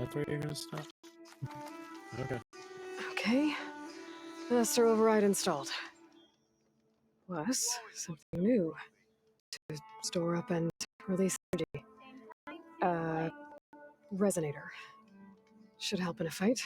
That's where you're gonna stop? Okay. Okay. Master override installed. Plus, something new. To store up and release energy. Resonator. Should help in a fight.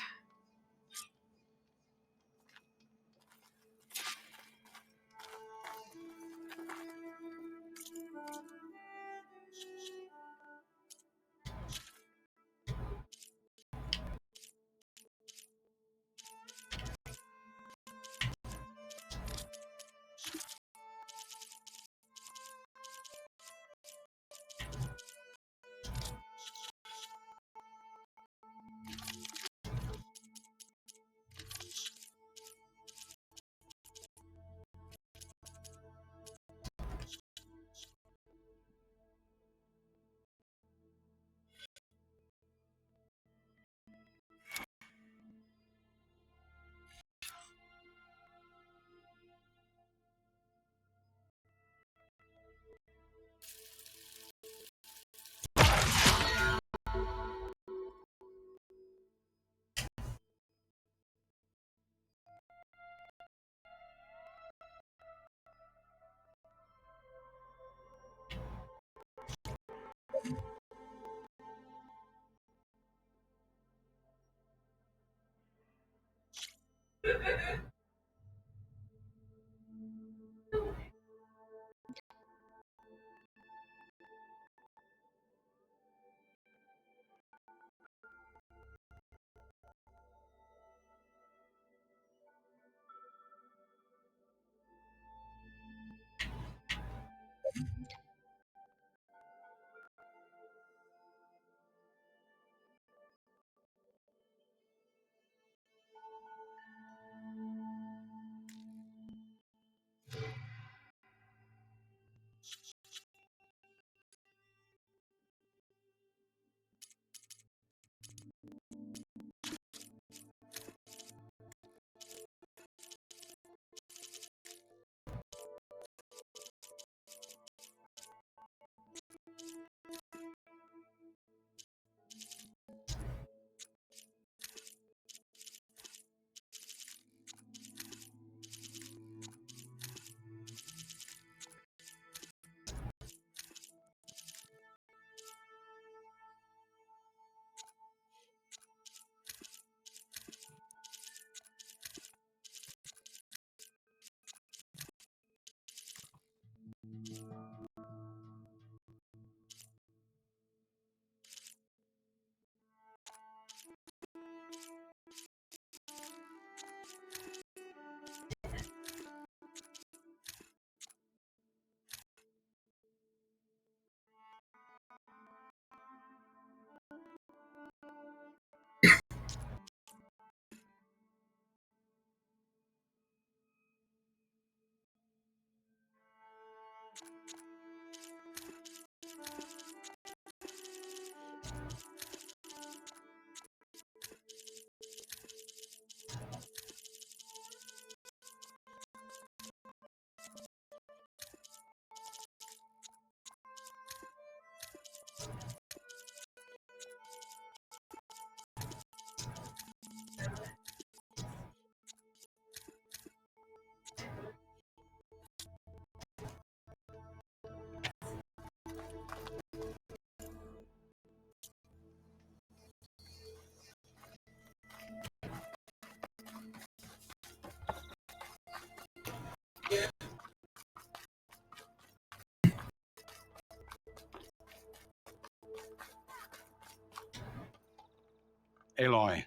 Aloy,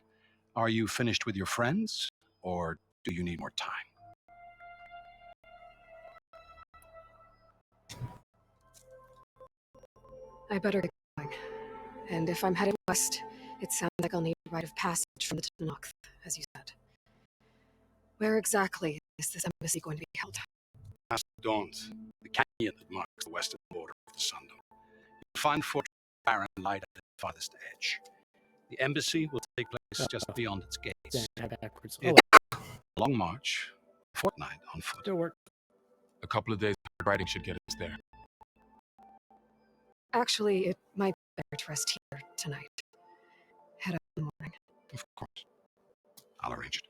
are you finished with your friends, or do you need more time? I better get going. And if I'm headed west, it sounds like I'll need a rite of passage from the Tenakth, as you said. Where exactly is this embassy going to be held? Past Daunt, the canyon that marks the western border of the Sundom. You'll find Fort Baron light at the farthest edge. The embassy will take place just beyond its gates. Backwards. It's a long march, a fortnight on foot. Still work. A couple of days of riding should get us there. Actually, it might be better to rest here tonight. head out in the morning. Of course. I'll arrange it.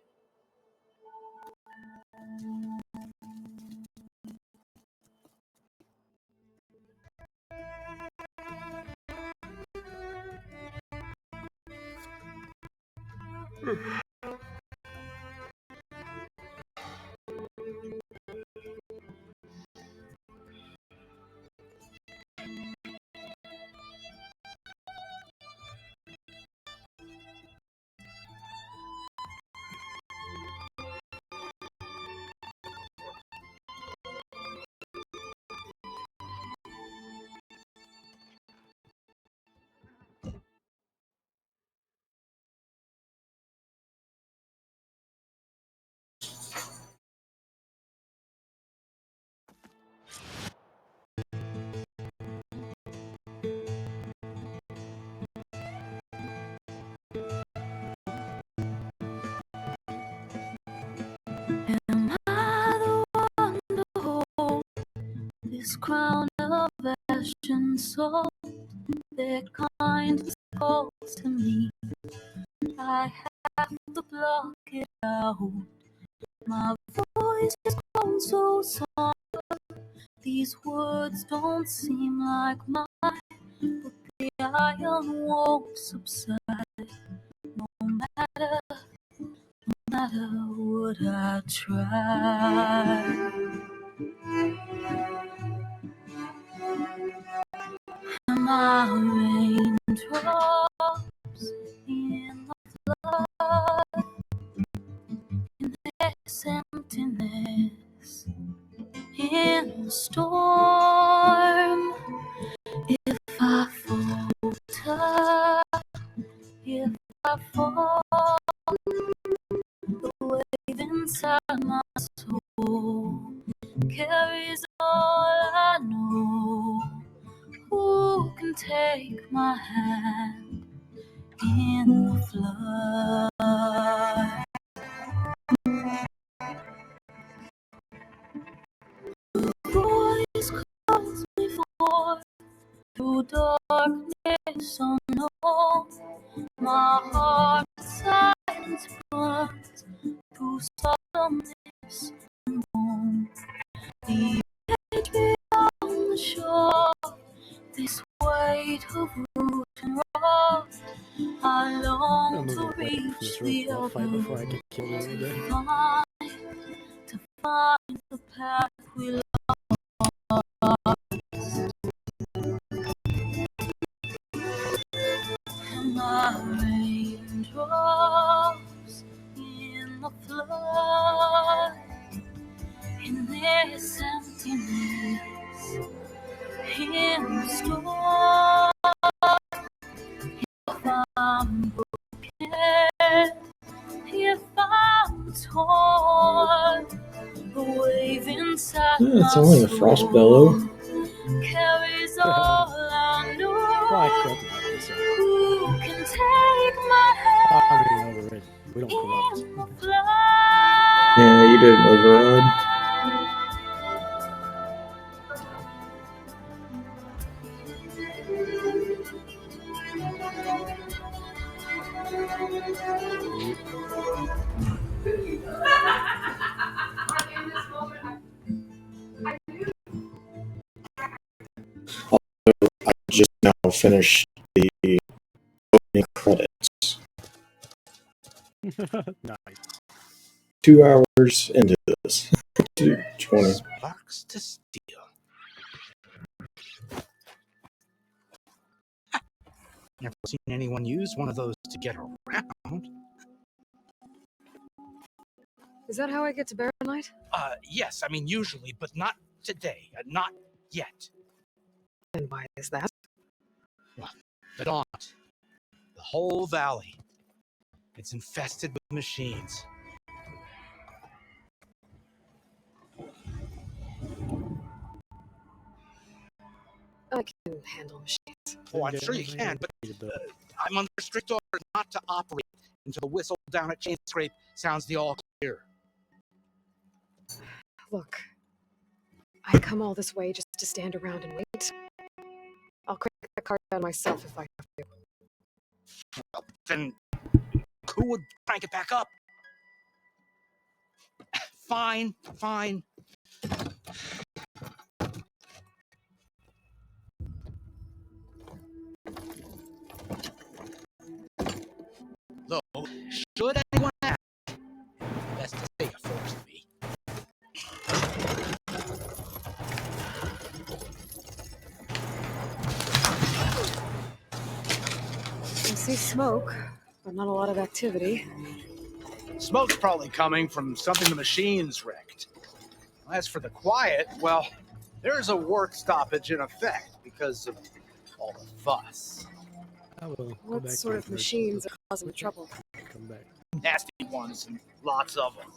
Am I the one to hold this crown of ash and salt that kindness calls to me? I have to block it out. My voice has grown so soft. These words don't seem like mine, but the iron won't subside. No matter what I try. Am I raindrops in the flood? In this emptiness, in the storm. If I falter, if I fall, the wave inside my soul carries all I know. Who can take my hand in the flood? Voice calls me forth through darkness unknown. My heart silence burns through solemnness and bone. The edge beyond the shore, this weight of root and rock, I I'm long gonna to move away from reach this the room. I'll fight before I other, get killed over there. to find the path we lost. And my raindrops in the flood, in this emptiness, in the storm. If I'm broken, if I'm torn, the wave inside It's my only a frost bellow. soul carries all I know. Well, I corrupted that, so Who can take my I hand mean, overrated. We don't corrupt. in the flood? Yeah, you did an override. I just now finished the opening credits. Nice. 2 hours into this. 2:20. Sparks to steel. Never seen anyone use one of those to get around. Is that how I get to Barren Light? Yes, I mean usually, but not today. Not yet. And why is that? The Daunt. The whole valley. It's infested with machines. I can handle machines. Oh, I'm sure you can, but I'm under strict order not to operate until the whistle down at Chain Scrape sounds the all clear. Look, I come all this way just to stand around and wait. I'll crank that card down myself if I have to. then who would crank it back up? Fine, fine. Though, should anyone ask, best to say it forced me. I see smoke, but not a lot of activity. Smoke's probably coming from something the machine's wrecked. As for the quiet, well, there's a work stoppage in effect because of all the fuss. I will go What back sort to of the machines are causing the trouble? Come back. Nasty ones and lots of them.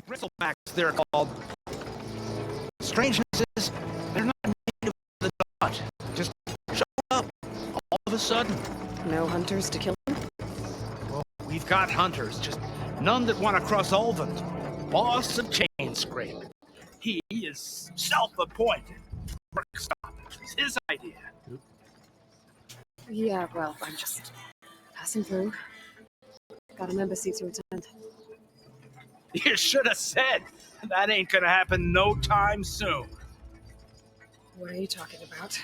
Bristlebacks, they're called. Strangeness is, they're not made of the dot. Just show up all of a sudden. No hunters to kill them? Well, we've got hunters, just none that want to cross Ulvund. Boss of Chainscrape. He is self-appointed. Work stoppage was his idea. Yeah, well, I'm just passing through. Got an embassy to attend. You should have said. That ain't gonna happen no time soon. What are you talking about?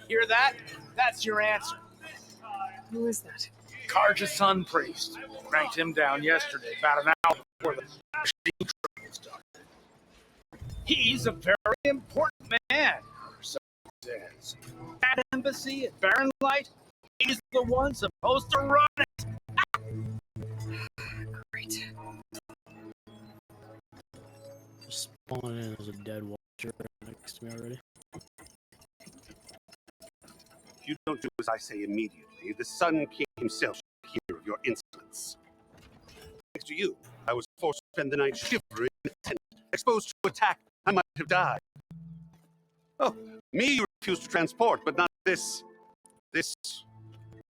Hear that? That's your answer. Who is that? Karja Sun Priest. Cranked him down yesterday, about an hour before the machine trouble started. He's a very important man, or so he says. That embassy at Barren Light, he's the one supposed to run it. Great. Spawn in as a dead watcher next to me already. If you don't do as I say immediately, the Sun King himself shall hear of your insolence. Thanks to you, I was forced to spend the night shivering in a tent, exposed to attack. I might have died. Oh, me you refuse to transport, but not this.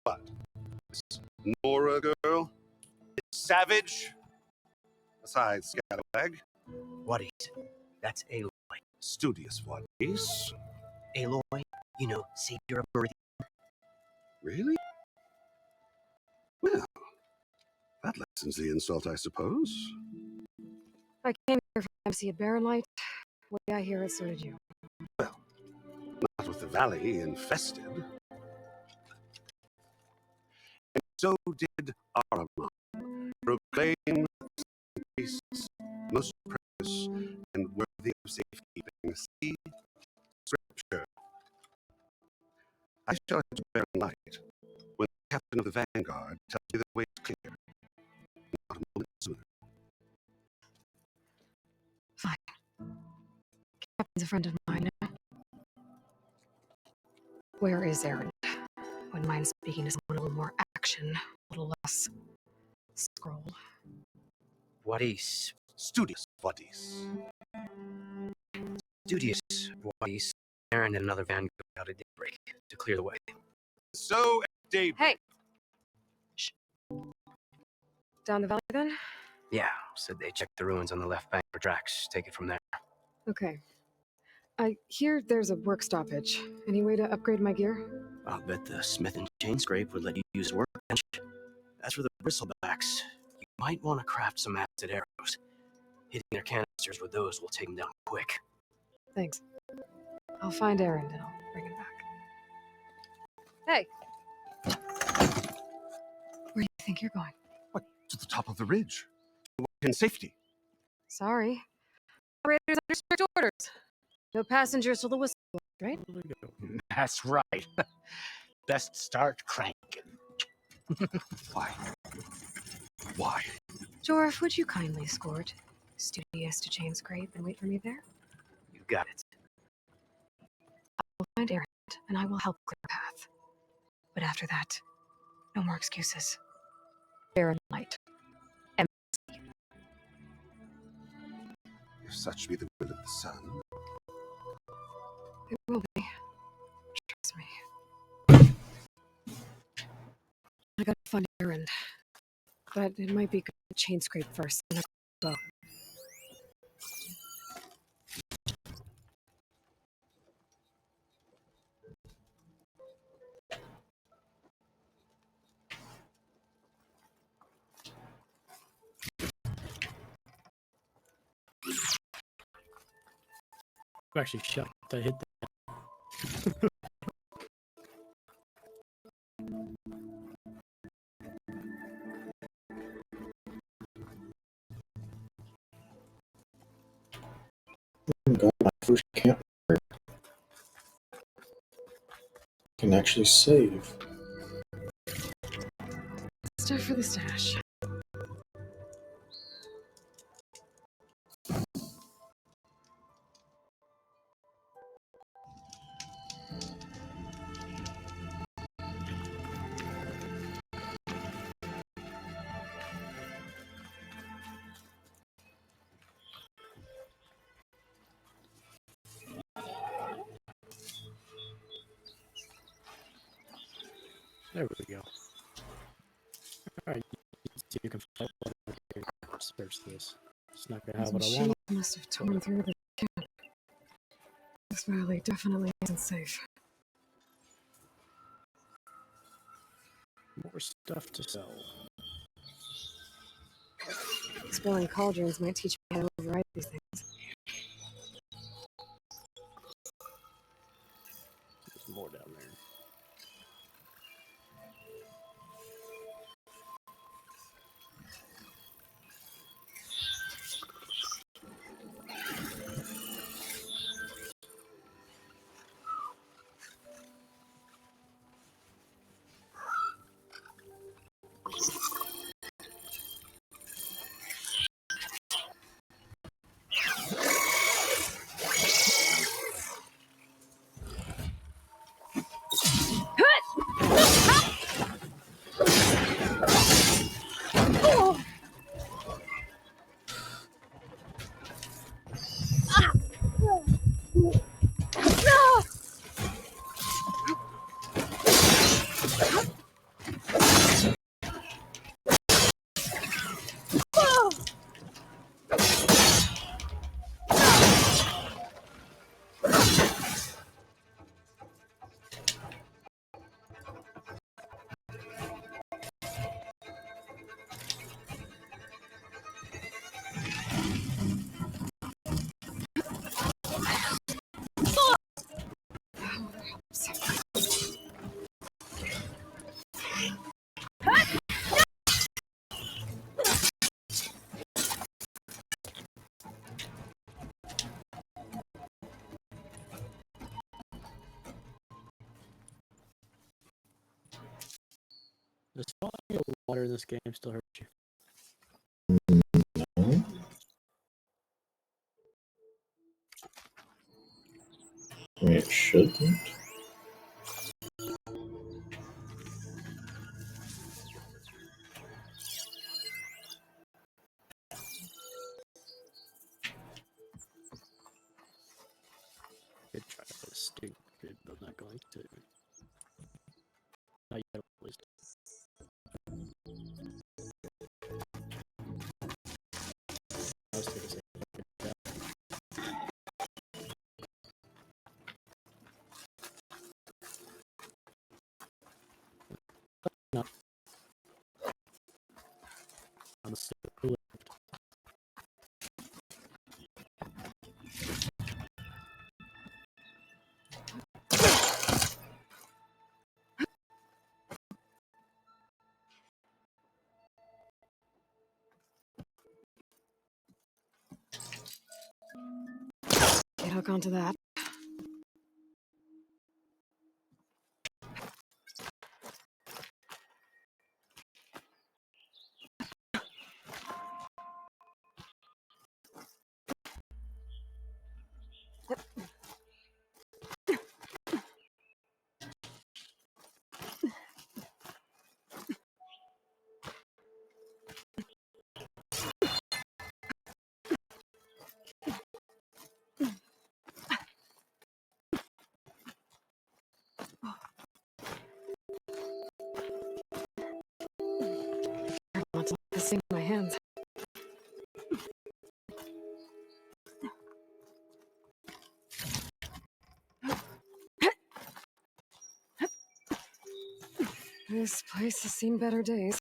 What? This Nora girl? This savage? Besides, Scallywag. What is? That's Aloy. Studious what is? Aloy, you know, savior of Meridian. Really? Well, that lessens the insult, I suppose. I came here from embassy at Barren Light. The way I hear it, so did you. Well, not with the valley infested. And so did Ahriman, proclaim the priests most precious and worthy of safekeeping. See Scripture. I shall head to Barren Light when the captain of the Vanguard tells me the way is clear. Not a moment sooner. Fine. Captain's a friend of mine now. Where is Aaron? Wouldn't mind speaking to someone a little more action, a little less scroll. What is? Studious what is? Studious. What is? Aaron and another van go out at daybreak to clear the way. So, Dave. Hey! Shh. Down the valley then? Yeah, said they checked the ruins on the left bank for Drax. Take it from there. Okay. I hear there's a work stoppage. Any way to upgrade my gear? I'll bet the Smith and Chain Scrape would let you use a workbench. As for the bristlebacks, you might want to craft some acid arrows. Hitting their canisters with those will take them down quick. Thanks. I'll find Aaron and I'll bring him back. Hey! Where do you think you're going? What? To the top of the ridge. To walk in safety. Sorry. Operators under strict orders. No passengers till the whistle blows, right? That's right. Best start cranking. Why? Why? Jorf, would you kindly escort Studious to Chain Scrape and wait for me there? You got it. I'll find Aaron and I will help clear a path. But after that, no more excuses. Aaron Light. If such be the will of the sun. It will be. Trust me. I gotta find Aaron. But it might be good to Chain Scrape first, then I'll go. I'm actually shocked I hit that. Got my first camp. Can actually save. Stuff for the stash. There we go. Alright, you can search this. It's not gonna have Those what I machines want. must have torn through the camp. This valley definitely isn't safe. More stuff to sell. Exploring cauldrons might teach me how to override these things. There's more down there. Does falling in water in this game still hurt you? No. I mean, it shouldn't. Could try this stupid, but I'm not going to. Not yet, at least. honestly lived. Can't hook onto that. I want to see my hands. This place has seen better days.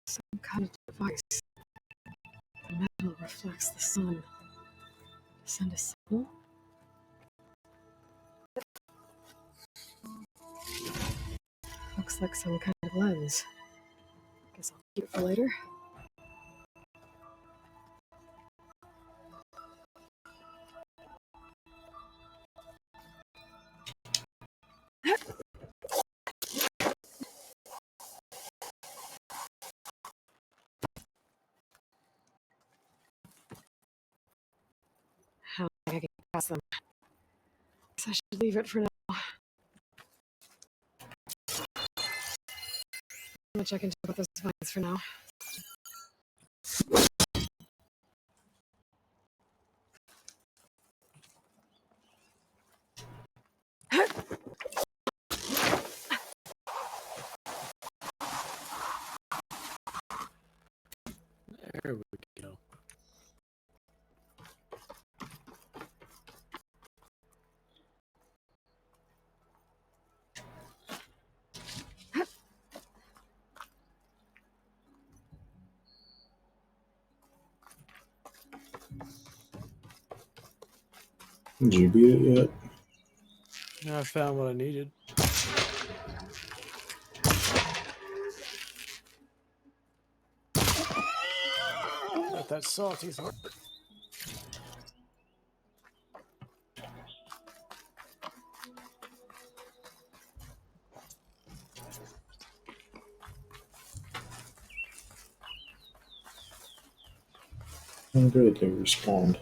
Some kind of device. The metal reflects the sun. Send a signal? Looks like some kind of lens. Guess I'll keep it for later. How am I gonna get past them? Guess I should leave it for now. I'm gonna check into what those vines for now. There we go. Did you beat it yet? I found what I needed. Got that salty heart. Oh, good, they respawned.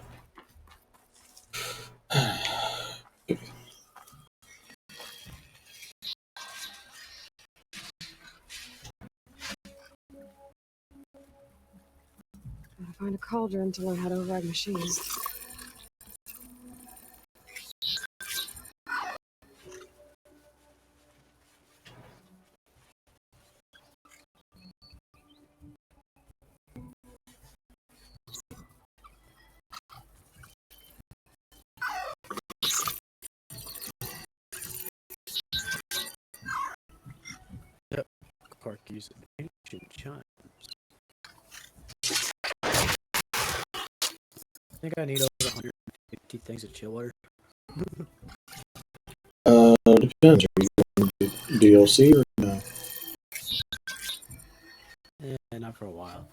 Gotta find a cauldron to learn how to override machines. Clark used ancient chimes. I think I need over 150 things of chill water. Depends. Are you going to DLC or no? Not for a while.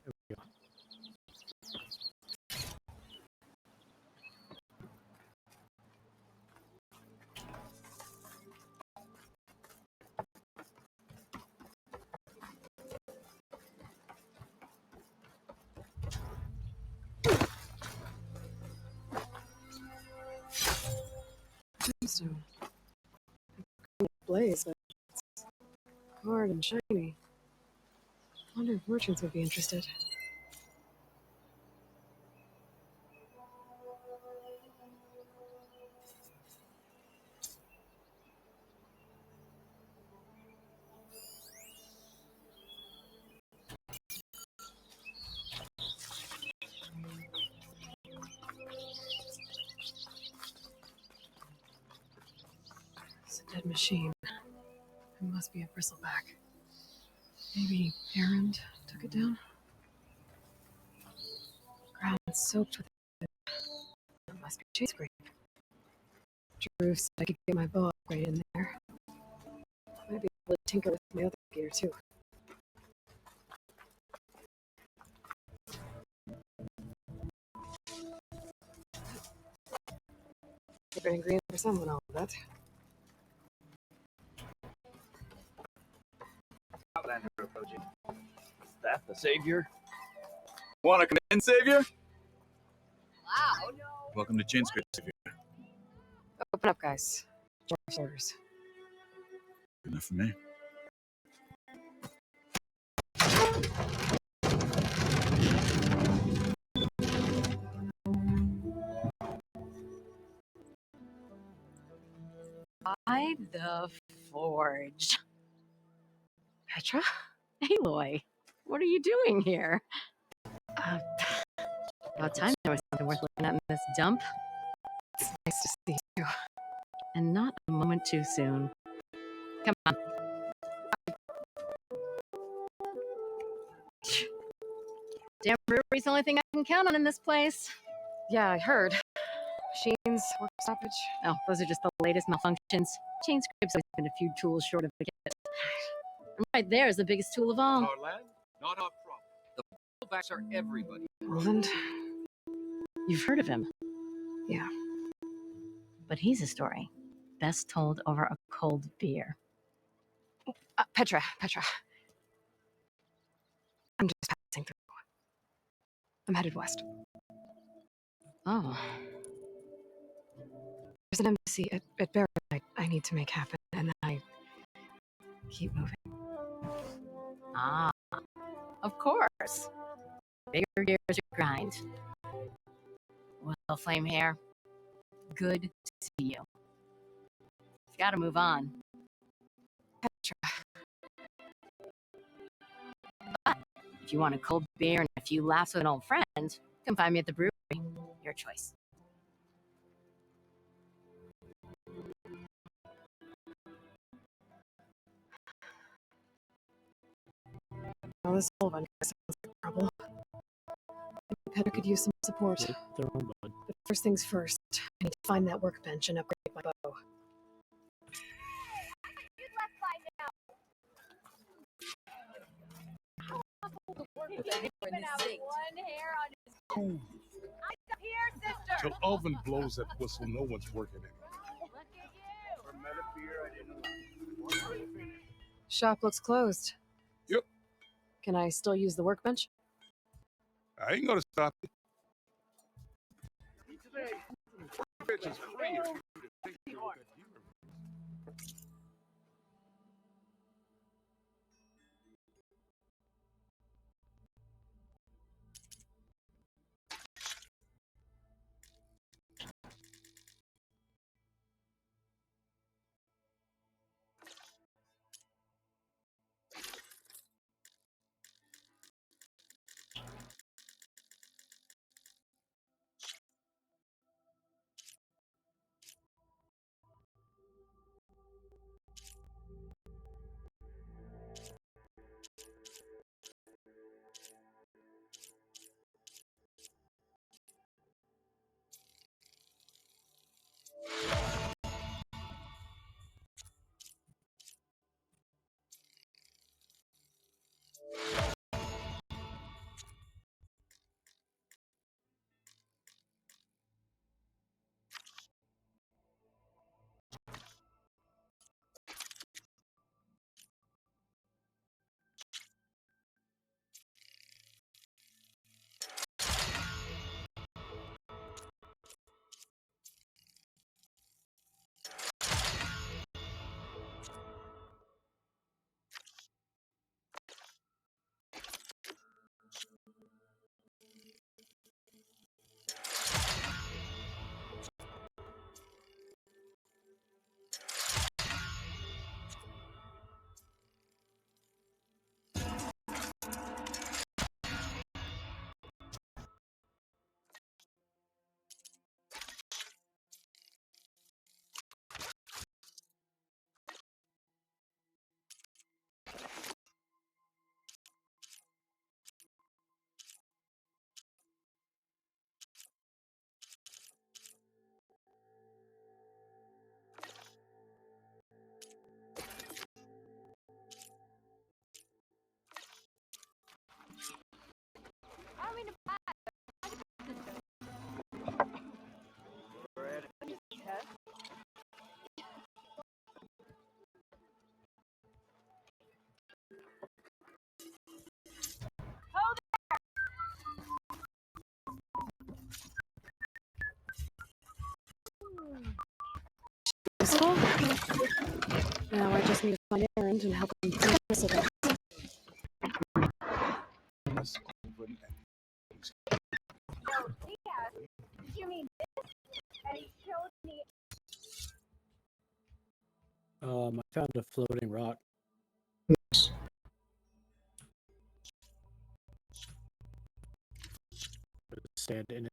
There we go. Gemstone. Blaze, but it's hard and shiny. Wonder if merchants would be interested. It's a dead machine. It must be a bristleback. Maybe Errand took it down? Ground soaked with it. It must be Chase Grape. Drew said I could get my bow upgrade in there. Might be able to tinker with my other gear too. Different ingredient for someone, I'll bet. Outlander approaching. Is that the savior? Wanna come in, savior? Wow. Welcome to Chainscript, savior. Open up, guys. Joyous orders. Enough for me. By the Forge. Petra? Aloy, what are you doing here? About time there was something worth looking at in this dump. It's nice to see you. And not a moment too soon. Come on. Damn brewery's the only thing I can count on in this place. Yeah, I heard. Machines, work stoppage. Oh, those are just the latest malfunctions. Chainscript's always been a few tools short of a kit. And right there is the biggest tool of all. Our land, not our problem. The pullbacks are everybody. Roland? You've heard of him. Yeah. But he's a story best told over a cold beer. Petra. I'm just passing through. I'm headed west. Oh, There's an embassy at Barrow I need to make happen, and then I keep moving. ah, of course. Bigger gears to grind. Well, Flame Hair, good to see you. Gotta move on. Petra. But if you want a cold beer and a few laughs with an old friend, come find me at the brewery. Your choice. Well, this whole bunch sounds like trouble. Petra could use some support. With their own blood. But first things first, I need to find that workbench and upgrade my bow. One hair on cool. Till Oven blows that whistle, no one's working anymore. Shop looks closed. Yep. Can I still use the workbench? I ain't gonna stop you. Bitch is free if you think you're what that dealer. Useful? Now I just need to find Errand and help him bring Bristleback. You mean this? And he showed me. I found a floating rock. Stand in it.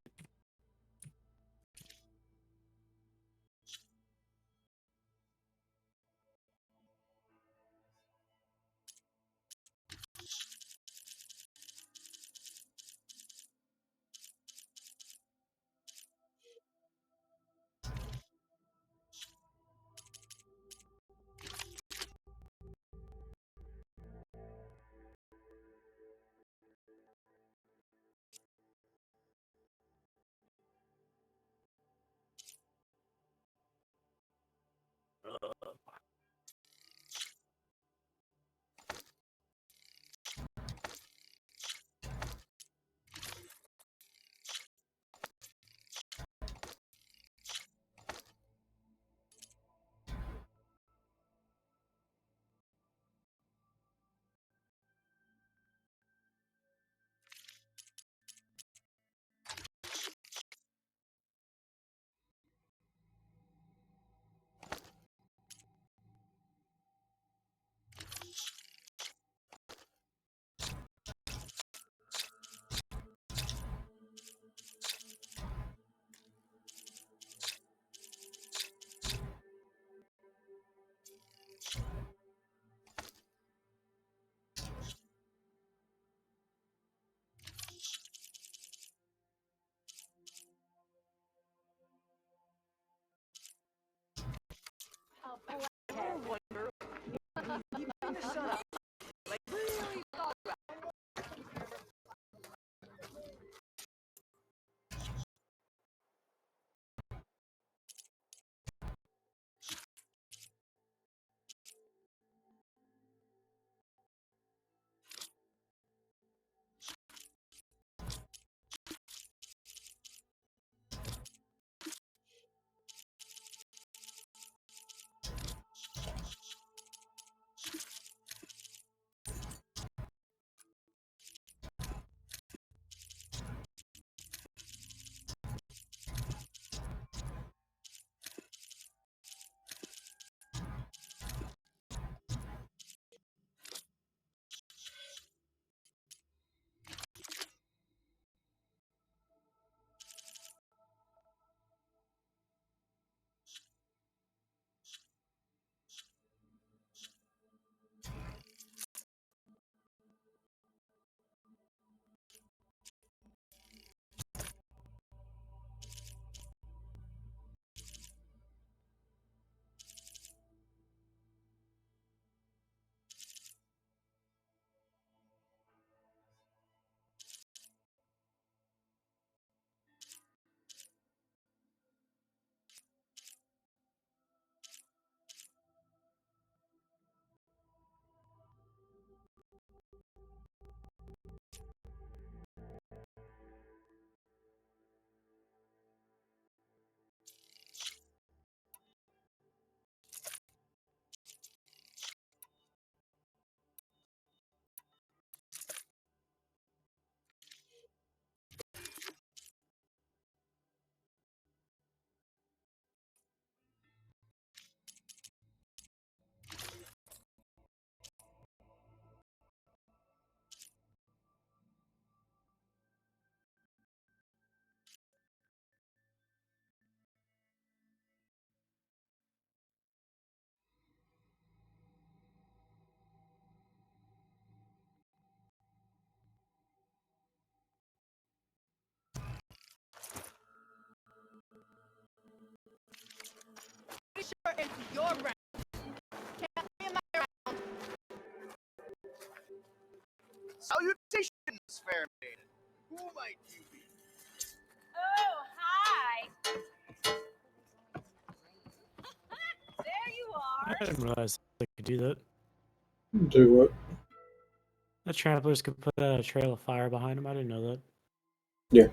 Pretty sure it's your round. Can't be in my round. Salutations, fair maiden. Who might you be? Oh, hi. There you are. I didn't realize they could do that. Do what? The tramplers could put a trail of fire behind them. I didn't know that. Yeah.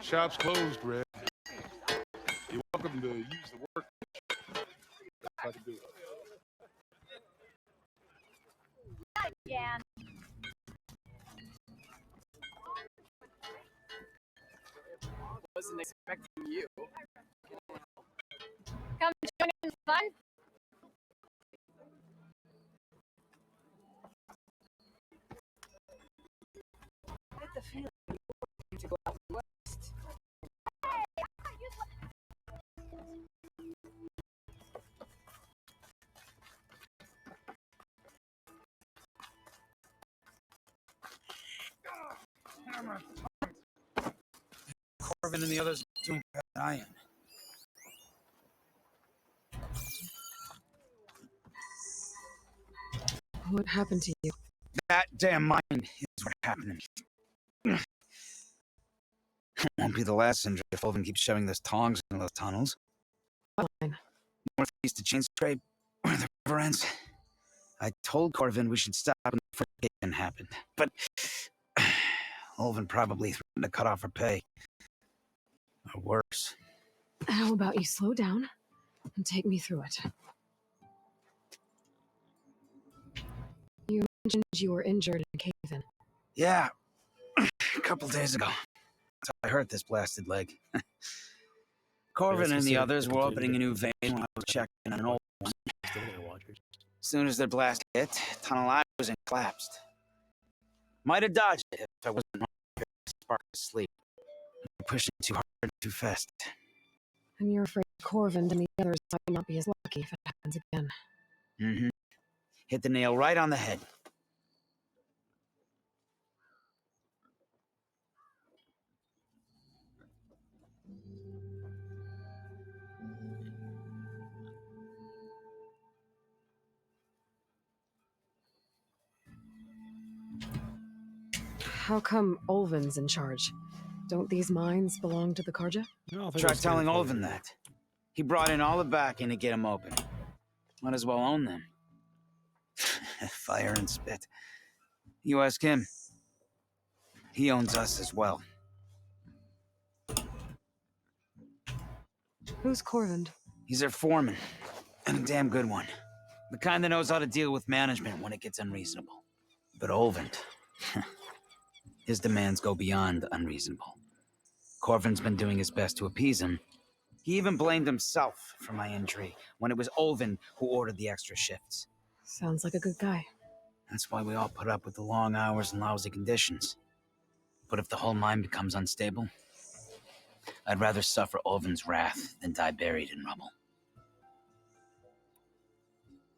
Shop's closed, Greg. You're welcome to use the work. If I can do it. Again. Wasn't expecting you. Come join in the fun? I get the feeling you want to go out west. Corvin and the others doing better than I am. What happened to you? That damn mine is what happened to me. Won't be the last injury if Ulvin keeps shoving those tongs into those tunnels. Fine. Northeast of Chainscrape, where the river ends. I told Corvin we should stop when the first hit happened, but Ulvin probably threatened to cut off her pay. Or worse. How about you slow down and take me through it? You mentioned you were injured in Cave-In. Yeah, a couple days ago. That's how I hurt this blasted leg. Corvin and the others were opening a new vein when I was checking on an old one. As soon as their blast hit, tunnel I was in collapsed. Might have dodged it if I wasn't on a spark of sleep. Pushing too hard, too fast. And you're afraid Corvin and the others might not be as lucky if it happens again. Mm-hmm. Hit the nail right on the head. How come Ulvin's in charge? Don't these mines belong to the Karja? No, Try telling Ulvin that. He brought in all the backing to get them open. Might as well own them. Fire and spit. You ask him. He owns us as well. Who's Corvin? He's their foreman. And a damn good one. The kind that knows how to deal with management when it gets unreasonable. But Ulvin... his demands go beyond unreasonable. Corvin's been doing his best to appease him. He even blamed himself for my injury when it was Ulvin who ordered the extra shifts. Sounds like a good guy. That's why we all put up with the long hours and lousy conditions. But if the whole mine becomes unstable, I'd rather suffer Ulvin's wrath than die buried in rubble.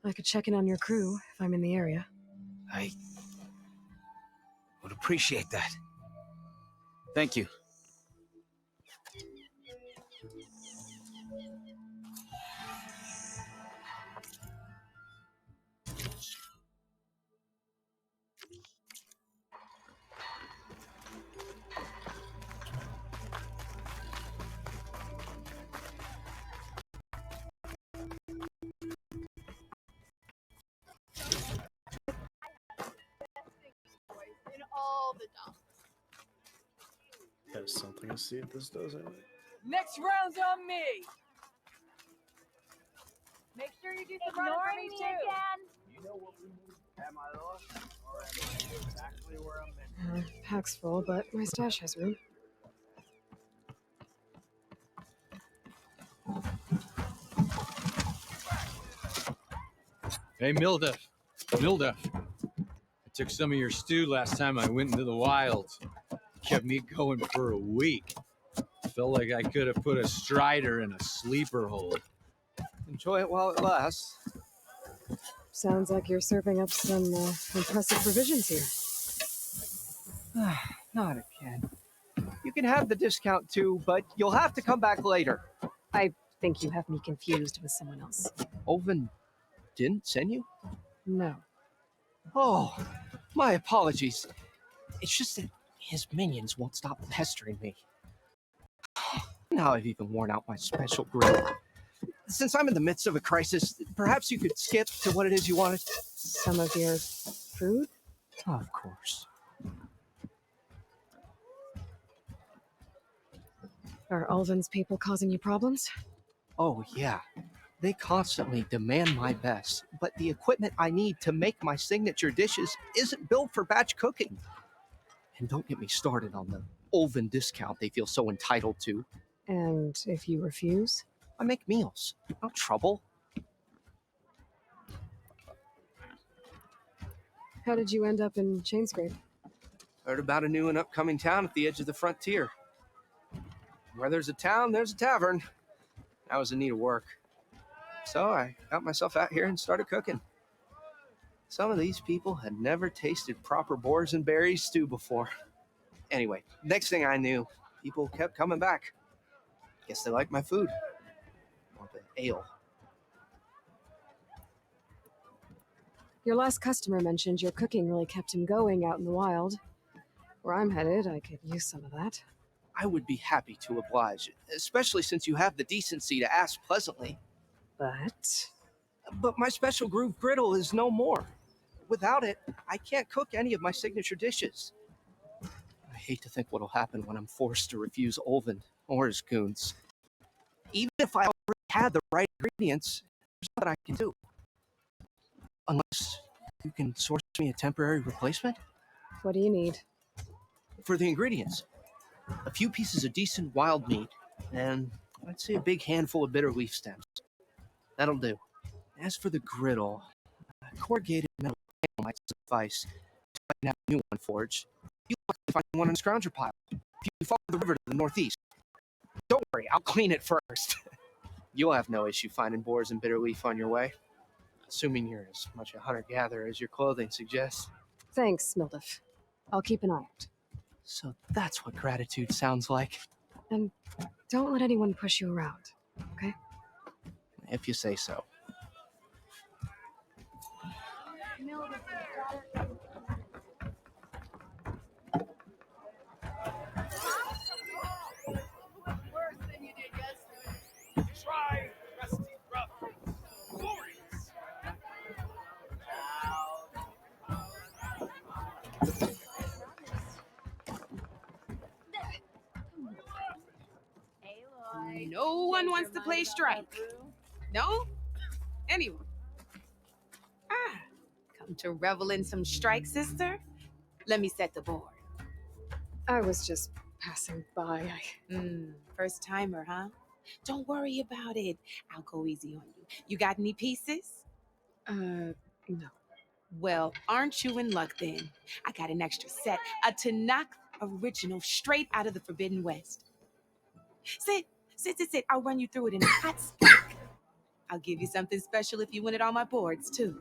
I could check in on your crew if I'm in the area. I would appreciate that. Thank you. In all the dumps. There's something to see if this does it. Next round's on me. Make sure you do some running for me too. Again. You know what we need? Am I lost? Or am I exactly where I'm meant? Pack's full, but my stash has room. Hey, Milduff. Milduff. I took some of your stew last time I went into the wilds. It kept me going for a week. Felt like I could have put a strider in a sleeper hold. Enjoy it while it lasts. Sounds like you're serving up some impressive provisions here. Not again. You can have the discount too, but you'll have to come back later. I think you have me confused with someone else. Oven didn't send you? No. Oh, my apologies. It's just that his minions won't stop pestering me. Now I've even worn out my special grill. Since I'm in the midst of a crisis, perhaps you could skip to what it is you wanted? Some of your food? Of course. Are Ulvin's people causing you problems? Oh, yeah. They constantly demand my best, but the equipment I need to make my signature dishes isn't built for batch cooking. And don't get me started on the Ulvin discount they feel so entitled to. And if you refuse? I make meals. No trouble. How did you end up in Chainscrape? Heard about a new and upcoming town at the edge of the frontier. Where there's a town, there's a tavern. I was in need of work. So I got myself out here and started cooking. Some of these people had never tasted proper boars and berries stew before. Anyway, next thing I knew, people kept coming back. Guess they liked my food. Or the ale. Your last customer mentioned your cooking really kept him going out in the wild. Where I'm headed, I could use some of that. I would be happy to oblige, especially since you have the decency to ask pleasantly. But my special groove griddle is no more. Without it, I can't cook any of my signature dishes. I hate to think what'll happen when I'm forced to refuse Ulvin or his goons. Even if I already had the right ingredients, there's nothing I can do. Unless you can source me a temporary replacement? What do you need? For the ingredients, a few pieces of decent wild meat, and I'd say a big handful of bitter leaf stems. That'll do. As for the griddle, a corrugated metal panel might suffice to have a new one forged. You'll likely find one in a scrounger pile if you follow the river to the northeast. Don't worry, I'll clean it first. You'll have no issue finding boars and bitter leaf on your way, assuming you're as much a hunter-gatherer as your clothing suggests. Thanks, Milduff. I'll keep an eye out. So that's what gratitude sounds like. And don't let anyone push you around, okay? If you say so. Worse than you did yesterday. Try rusty rough. Glorious. No one wants to play strike. No? Anyone? Come to revel in some strike, sister? Let me set the board. I was just passing by. First timer, huh? Don't worry about it. I'll go easy on you. You got any pieces? No. Well, aren't you in luck then? I got an extra set, a Tanakh original straight out of the Forbidden West. Sit. I'll run you through it in a hot spot. I'll give you something special if you win it on my boards, too.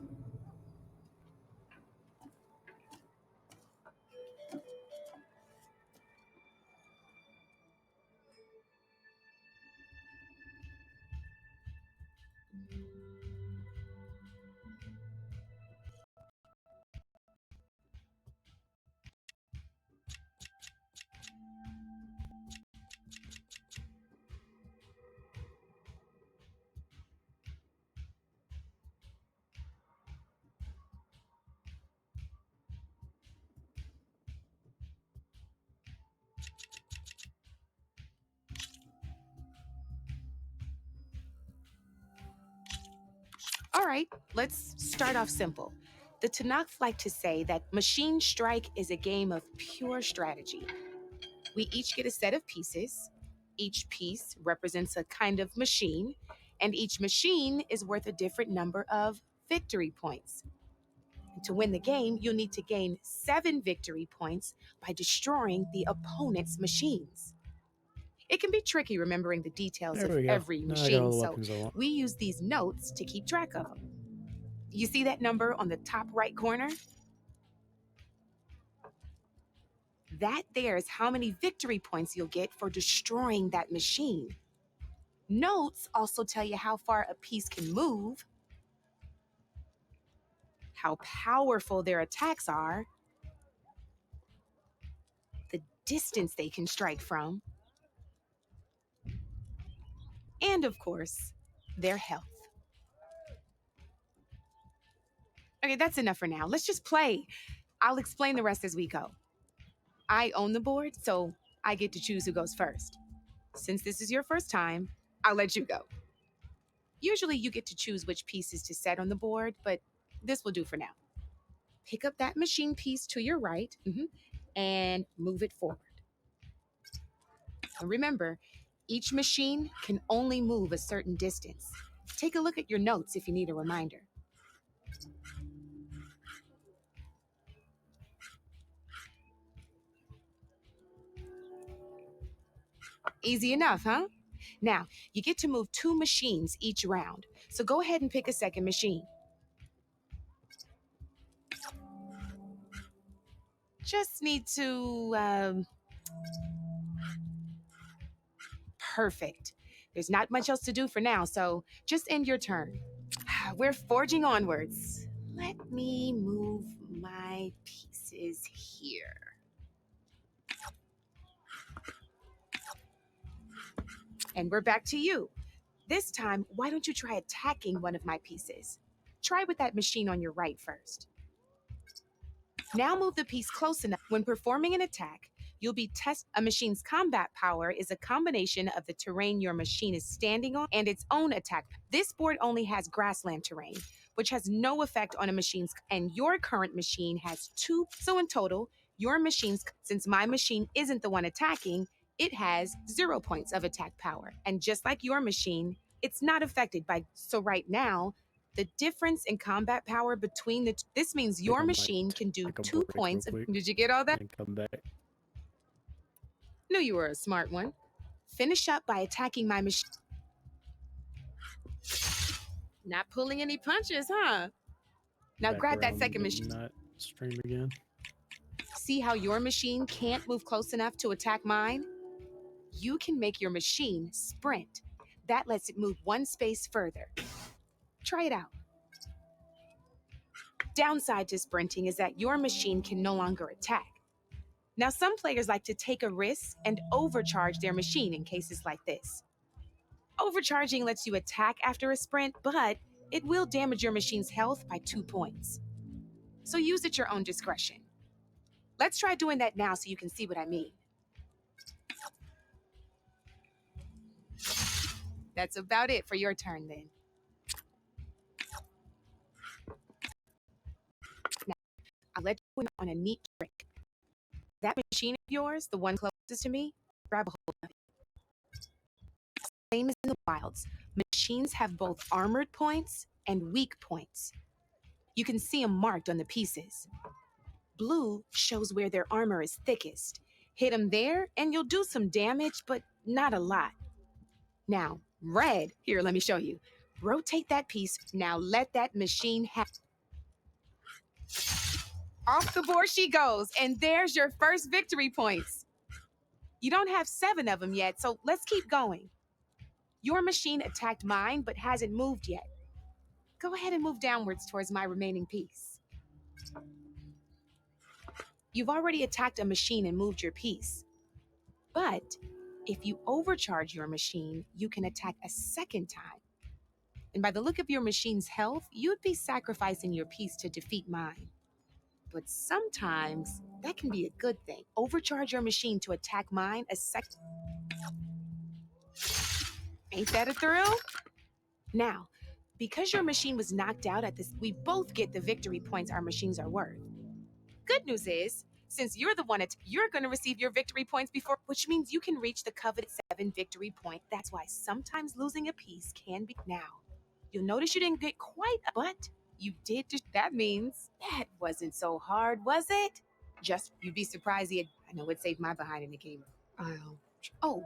All right, let's start off simple. The Tanakh like to say that Machine Strike is a game of pure strategy. We each get a set of pieces. Each piece represents a kind of machine, and each machine is worth a different number of victory points. And to win the game, you'll need to gain 7 victory points by destroying the opponent's machines. It can be tricky remembering the details There of we go. every Now I got machine, all the so weapons I want. we use these notes to keep track of them. You see that number on the top right corner? That there is how many victory points you'll get for destroying that machine. Notes also tell you how far a piece can move, how powerful their attacks are, the distance they can strike from, and of course, their health. Okay, that's enough for now. Let's just play. I'll explain the rest as we go. I own the board, so I get to choose who goes first. Since this is your first time, I'll let you go. Usually you get to choose which pieces to set on the board, but this will do for now. Pick up that machine piece to your right and move it forward. And remember, each machine can only move a certain distance. Take a look at your notes if you need a reminder. Easy enough, huh? Now, you get to move 2 machines each round, so go ahead and pick a second machine. Just need to, Perfect. There's not much else to do for now, so just end your turn. We're forging onwards. Let me move my pieces here. And we're back to you. This time, why don't you try attacking one of my pieces? Try with that machine on your right first. Now move the piece close enough. When performing an attack, you'll be tested. A machine's combat power is a combination of the terrain your machine is standing on and its own attack. This board only has grassland terrain, which has no effect on a machine's, and your current machine has 2. So in total, your machine's, since my machine isn't the one attacking, it has 0 points of attack power. And just like your machine, it's not affected by. So right now, the difference in combat power between this means your machine can do 2 points. Did you get all that? And come back. Knew you were a smart one. Finish up by attacking my machine. Not pulling any punches, huh? Now Back grab that around second and machine. Not stream again. See how your machine can't move close enough to attack mine? You can make your machine sprint. That lets it move 1 space further. Try it out. Downside to sprinting is that your machine can no longer attack. Now, some players like to take a risk and overcharge their machine in cases like this. Overcharging lets you attack after a sprint, but it will damage your machine's health by 2 points. So use at your own discretion. Let's try doing that now so you can see what I mean. That's about it for your turn then. Now, I'll let you in on a neat trick. That machine of yours, the one closest to me, grab a hold of it. Same as in the wilds, machines have both armored points and weak points. You can see them marked on the pieces. Blue shows where their armor is thickest. Hit them there and you'll do some damage, but not a lot. Now, red, here, let me show you. Rotate that piece. Now let that machine have. Off the board she goes, and there's your first victory points. You don't have 7 of them yet, so let's keep going. Your machine attacked mine, but hasn't moved yet. Go ahead and move downwards towards my remaining piece. You've already attacked a machine and moved your piece. But if you overcharge your machine, you can attack a second time. And by the look of your machine's health, you'd be sacrificing your piece to defeat mine. But sometimes that can be a good thing. Overcharge your machine to attack mine a second. Ain't that a thrill? Now, because your machine was knocked out at this, we both get the victory points our machines are worth. Good news is, since you're the one you're going to receive your victory points before, which means you can reach the coveted 7 victory point. That's why sometimes losing a piece can be. Now, you'll notice you didn't get quite, but you did. That means that wasn't so hard, was it? Just, you'd be surprised. I know it saved my behind in the game. Oh,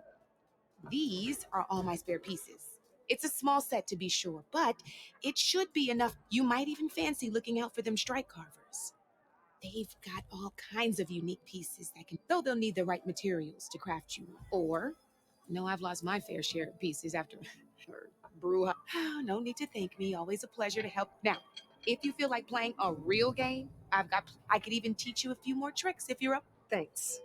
these are all my spare pieces. It's a small set to be sure, but it should be enough. You might even fancy looking out for them strike carvers. They've got all kinds of unique pieces that can, though they'll need the right materials to craft you. Or, no, I've lost my fair share of pieces after brew. Oh, no need to thank me. Always a pleasure to help. Now, if you feel like playing a real game, I could even teach you a few more tricks if you're up. Thanks.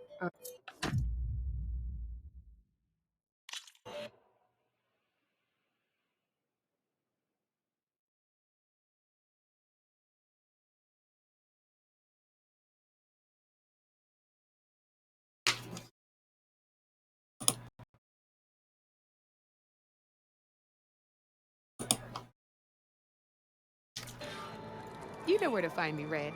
You know where to find me, Red.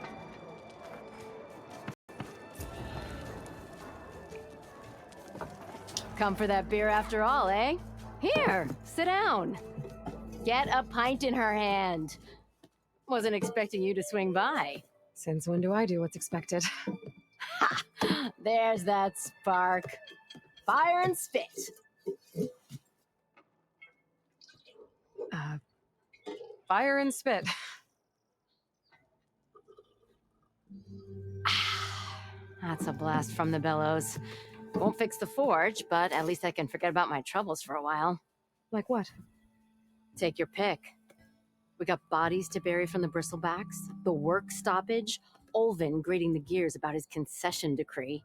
Come for that beer after all, eh? Here, sit down. Get a pint in her hand. Wasn't expecting you to swing by. Since when do I do what's expected? Ha! There's that spark. Fire and spit. Fire and spit. That's a blast from the bellows. Won't fix the forge, but at least I can forget about my troubles for a while. Like what? Take your pick. We got bodies to bury from the bristlebacks, the work stoppage, Olvin grating the gears about his concession decree.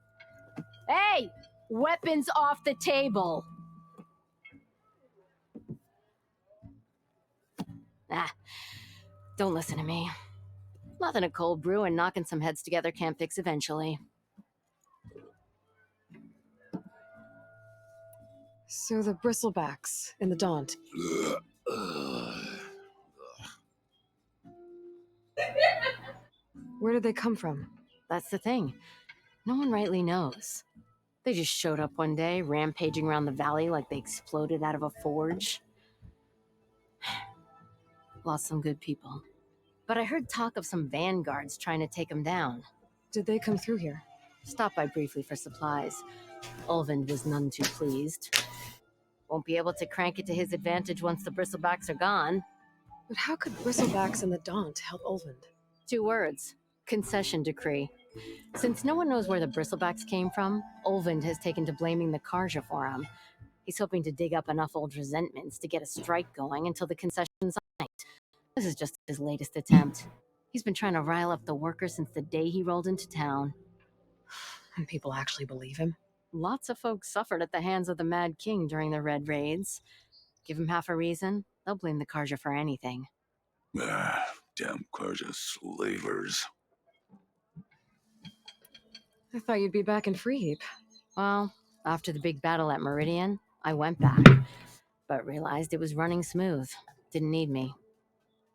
Hey! Weapons off the table! Don't listen to me. Nothing a cold brew and knocking some heads together can't fix eventually. So the bristlebacks in the Daunt. Where did they come from? That's the thing. No one rightly knows. They just showed up one day, rampaging around the valley like they exploded out of a forge. Lost some good people. But I heard talk of some vanguards trying to take them down. Did they come through here? Stopped by briefly for supplies. Ulvin was none too pleased. Won't be able to crank it to his advantage once the bristlebacks are gone. But how could bristlebacks and the Daunt help Ulvin? 2 words. Concession decree. Since no one knows where the bristlebacks came from, Ulvin has taken to blaming the Karja for him. He's hoping to dig up enough old resentments to get a strike going until the concession's signed. This is just his latest attempt. He's been trying to rile up the workers since the day he rolled into town. And people actually believe him? Lots of folks suffered at the hands of the Mad King during the Red Raids. Give him half a reason, they'll blame the Karja for anything. Damn Karja slavers. I thought you'd be back in Freeheap. Well, after the big battle at Meridian, I went back, but realized it was running smooth. Didn't need me.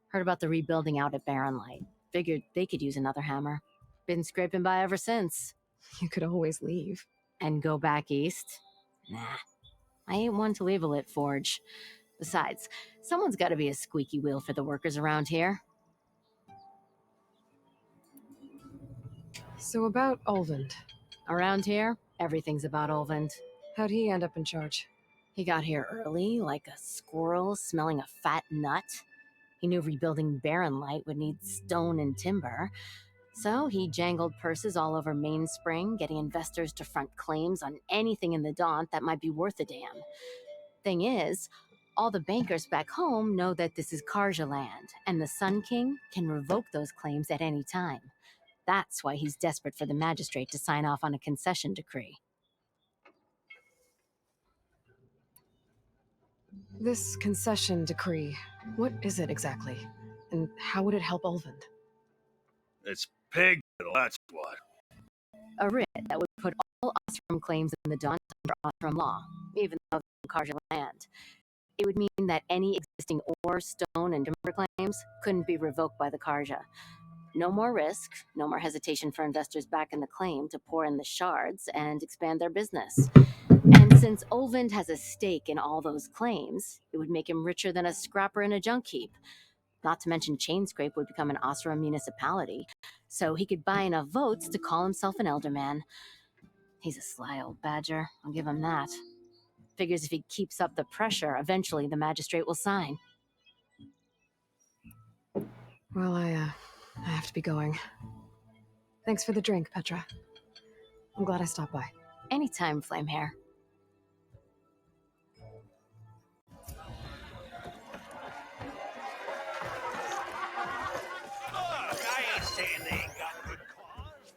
Heard about the rebuilding out at Barren Light. Figured they could use another hammer. Been scraping by ever since. You could always leave. And go back east? Nah. I ain't one to leave a lit forge. Besides, someone's got to be a squeaky wheel for the workers around here. So about Ulvund. Around here, everything's about Ulvund. How'd he end up in charge? He got here early, like a squirrel smelling a fat nut. He knew rebuilding Barren Light would need stone and timber. So he jangled purses all over Mainspring, getting investors to front claims on anything in the Daunt that might be worth a damn. Thing is, all the bankers back home know that this is Karja land, and the Sun King can revoke those claims at any time. That's why he's desperate for the magistrate to sign off on a concession decree. This concession decree, what is it exactly? And how would it help Ulvund? It's pig, that's what. A writ that would put all Ostrom claims in the Daunt under Ostrom law, even though they're Karja land. It would mean that any existing ore, stone, and timber claims couldn't be revoked by the Karja. No more risk, no more hesitation for investors back in the claim to pour in the shards and expand their business. And since Ulvund has a stake in all those claims, it would make him richer than a scrapper in a junk heap. Not to mention Chainscrape would become an Ostrom municipality, so he could buy enough votes to call himself an elderman. He's a sly old badger, I'll give him that. Figures if he keeps up the pressure, eventually the magistrate will sign. Well, I have to be going. Thanks for the drink, Petra. I'm glad I stopped by. Anytime, Flamehair. I ain't saying they ain't got good cause.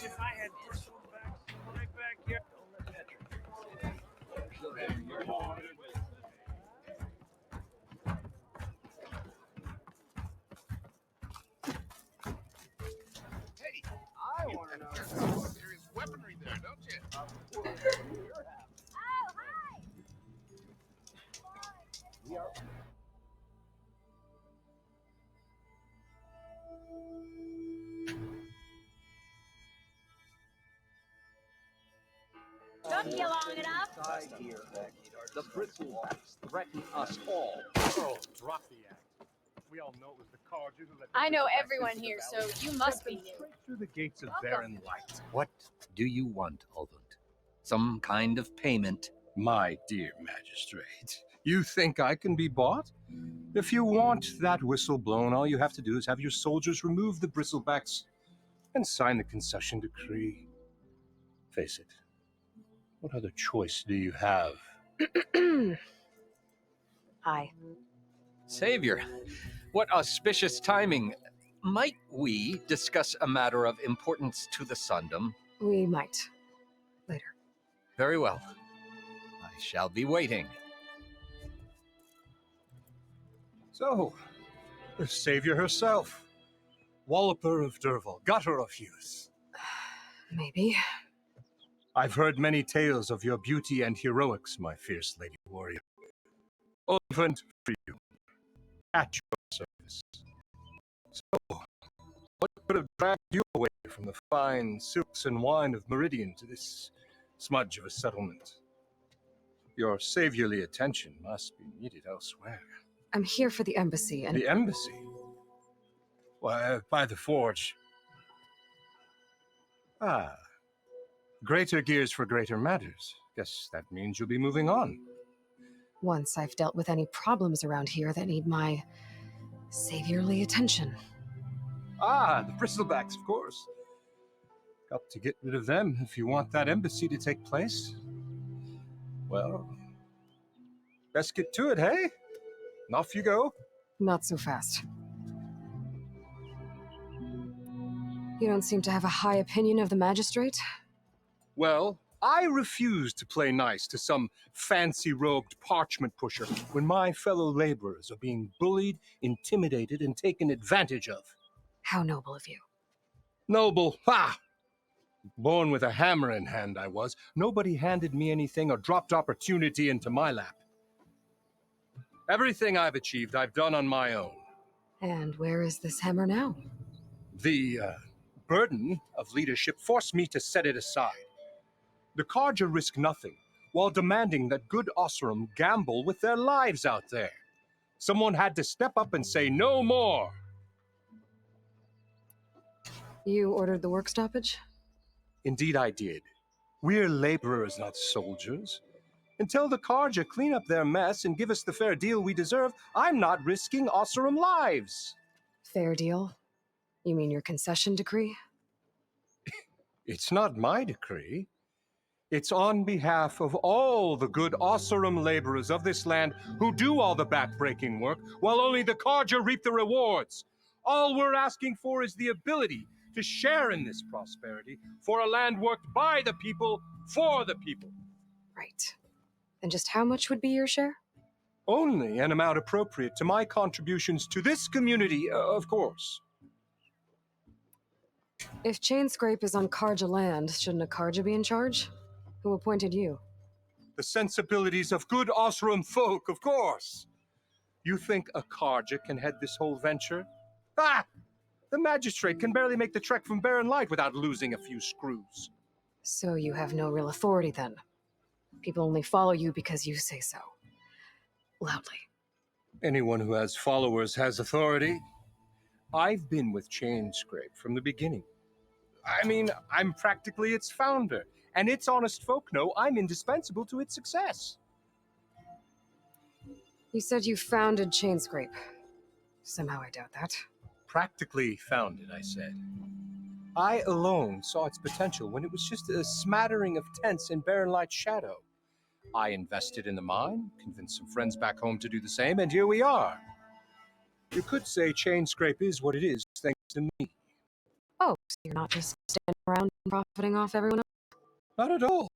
If I had bristlebacks right back here, don't let Hey, I want to know. There is weaponry there, don't you? Oh, hi! Took you long enough. Side here. The bristlebacks threaten us all. Oh, drop the act. We all know it was the Karja who let the I know Bristlebacks everyone into the here, valley. so you must be new. Through the gates of Welcome. Barren Light. What do you want, Ulvund? Some kind of payment? My dear magistrate, you think I can be bought? If you want that whistle blown, all you have to do is have your soldiers remove the bristlebacks and sign the concession decree. Face it, what other choice do you have? Hi. Savior, what auspicious timing. Might we discuss a matter of importance to the Sundom? We might. Later. Very well. I shall be waiting. So, the savior herself, Walloper of Derval, gutter of youth. Maybe. I've heard many tales of your beauty and heroics, my fierce lady warrior. Ulvund for you, at your service. So, what could have dragged you away from the fine silks and wine of Meridian to this smudge of a settlement? Your saviorly attention must be needed elsewhere. I'm here for the embassy and... The embassy? Why, by the forge. Ah. Greater gears for greater matters. Guess that means you'll be moving on. Once I've dealt with any problems around here that need my saviorly attention. Ah, the bristlebacks, of course. Got to get rid of them if you want that embassy to take place. Well, best get to it, hey? And off you go. Not so fast. You don't seem to have a high opinion of the magistrate? Well, I refuse to play nice to some fancy-robed parchment pusher when my fellow laborers are being bullied, intimidated, and taken advantage of. How noble of you. Noble? Ha! Born with a hammer in hand, I was. Nobody handed me anything or dropped opportunity into my lap. Everything I've achieved, I've done on my own. And where is this hammer now? The burden of leadership forced me to set it aside. The Karja risk nothing, while demanding that good Osram gamble with their lives out there. Someone had to step up and say no more. You ordered the work stoppage? Indeed I did. We're laborers, not soldiers. Until the Karja clean up their mess and give us the fair deal we deserve, I'm not risking Oseram lives. Fair deal? You mean your concession decree? It's not my decree. It's on behalf of all the good Oseram laborers of this land who do all the backbreaking work, while only the Karja reap the rewards. All we're asking for is the ability to share in this prosperity for a land worked by the people, for the people. Right. And just how much would be your share? Only an amount appropriate to my contributions to this community, of course. If Chainscrape is on Karja land, shouldn't a Karja be in charge? Who appointed you? The sensibilities of good Oseram folk, of course. You think a Karja can head this whole venture? Ah! The magistrate can barely make the trek from Barren Light without losing a few screws. So you have no real authority then? People only follow you because you say so. Loudly. Anyone who has followers has authority. I've been with Chainscrape from the beginning. I mean, I'm practically its founder, and its honest folk know I'm indispensable to its success. You said you founded Chainscrape. Somehow I doubt that. Practically founded, I said. I alone saw its potential when it was just a smattering of tents in Barren Light's shadow. I invested in the mine, convinced some friends back home to do the same, and here we are. You could say Chainscrape is what it is thanks to me. Oh, so you're not just standing around profiting off everyone else? Not at all.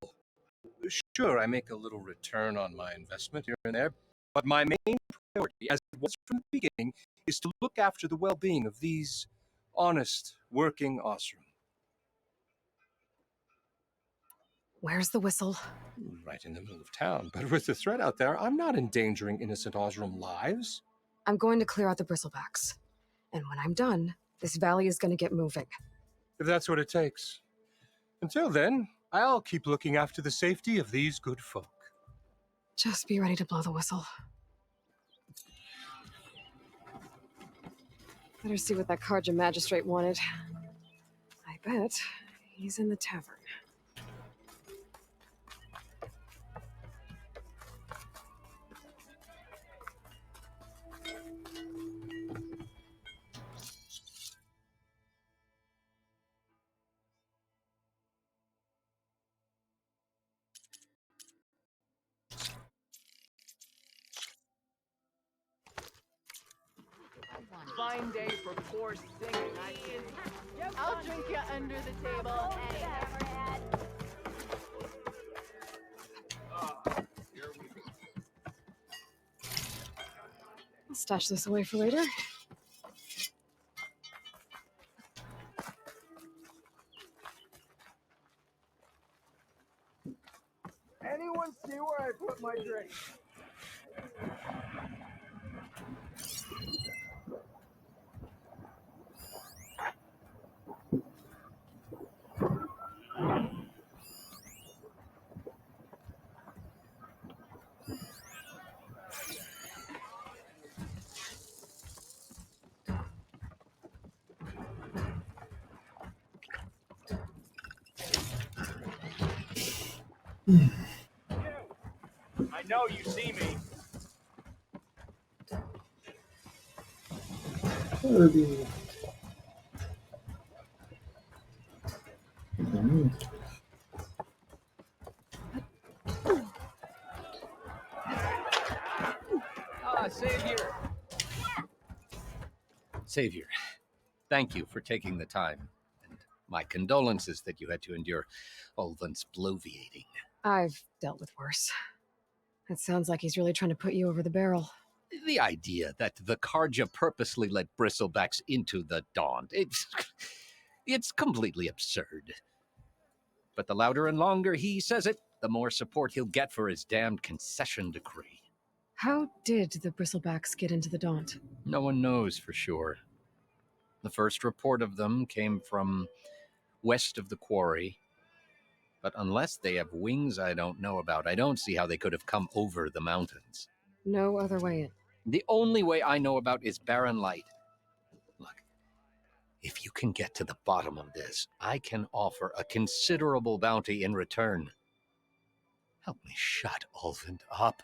Sure, I make a little return on my investment here and there, but my main priority, as it was from the beginning, is to look after the well-being of these honest, working Oseram. Where's the whistle? Right in the middle of town, but with the threat out there, I'm not endangering innocent Oseram lives. I'm going to clear out the bristlebacks. And when I'm done, this valley is going to get moving. If that's what it takes. Until then, I'll keep looking after the safety of these good folk. Just be ready to blow the whistle. Better see what that Karja magistrate wanted. I bet he's in the tavern. Fine day for poor singing. I'll drink you under the table. I'll stash this away for later. Anyone see where I put my drink? I know you see me. Savior! Savior, thank you for taking the time. And my condolences that you had to endure Ulvund's bloviating. I've dealt with worse. It sounds like he's really trying to put you over the barrel. The idea that the Karja purposely let bristlebacks into the Daunt, it's completely absurd. But the louder and longer he says it, the more support he'll get for his damned concession decree. How did the bristlebacks get into the Daunt? No one knows for sure. The first report of them came from west of the quarry, but unless they have wings I don't know about, I don't see how they could have come over the mountains. No other way in. The only way I know about is Barren Light. Look, if you can get to the bottom of this, I can offer a considerable bounty in return. Help me shut Ulvund up.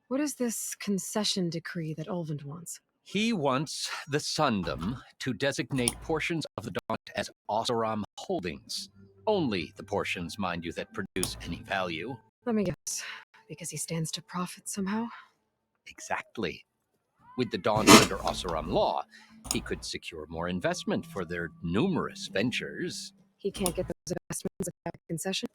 What is this concession decree that Ulvund wants? He wants the Sundom to designate portions of the Daunt as Oseram holdings. Only the portions, mind you, that produce any value. Let me guess. Because he stands to profit somehow? Exactly. With the Daunt under Oseram law, he could secure more investment for their numerous ventures. He can't get those investments without concession?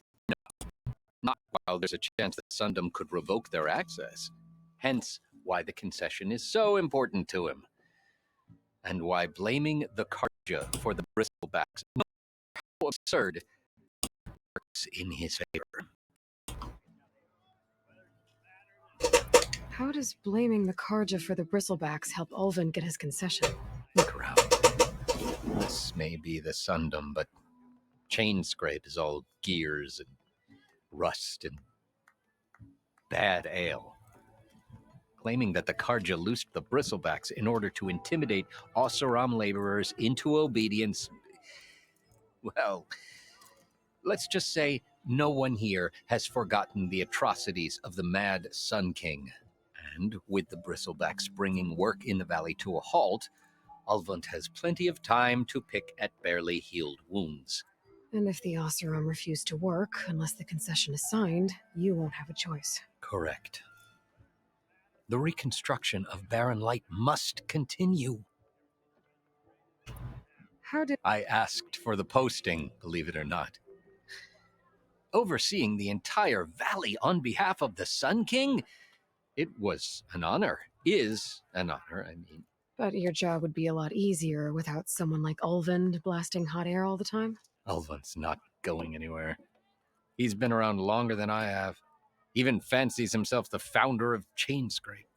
Not while there's a chance that Sundom could revoke their access. Hence, why the concession is so important to him. And why blaming the Karja for the Bristlebacks, no matter how absurd, works in his favor. How does blaming the Karja for the Bristlebacks help Ulvund get his concession? Look around. This may be the Sundom, but Chainscrape is all gears and rust and bad ale. Claiming that the Karja loosed the Bristlebacks in order to intimidate Oseram laborers into obedience. Well, let's just say no one here has forgotten the atrocities of the Mad Sun King. And with the Bristlebacks bringing work in the valley to a halt, Ulvund has plenty of time to pick at barely healed wounds. And if the Oseram refuse to work, unless the concession is signed, you won't have a choice. Correct. The reconstruction of Barren Light must continue. How did I asked for the posting, believe it or not. Overseeing the entire valley on behalf of the Sun King? It was an honor. Is an honor, I mean. But your job would be a lot easier without someone like Ulvund blasting hot air all the time? Ulvund's not going anywhere. He's been around longer than I have. Even fancies himself the founder of Chainscrape.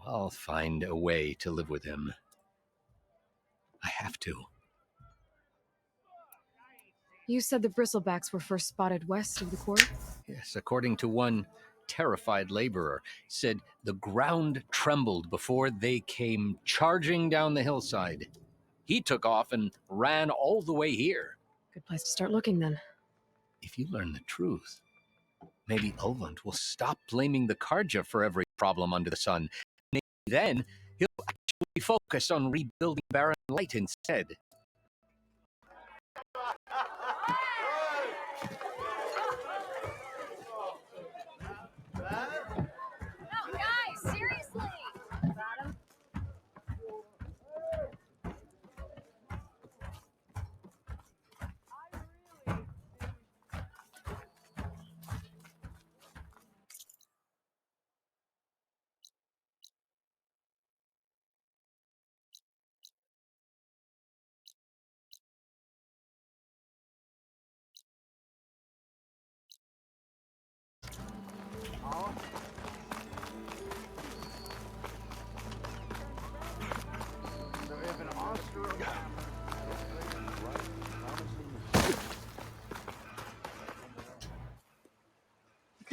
I'll find a way to live with him. I have to. You said the Bristlebacks were first spotted west of the quarry? Yes, according to one terrified laborer, said the ground trembled before they came charging down the hillside. He took off and ran all the way here. Good place to start looking, then. If you learn the truth, maybe Ulvund will stop blaming the Karja for every problem under the sun. Maybe then he'll actually focus on rebuilding Barren Light instead. Guys, seriously!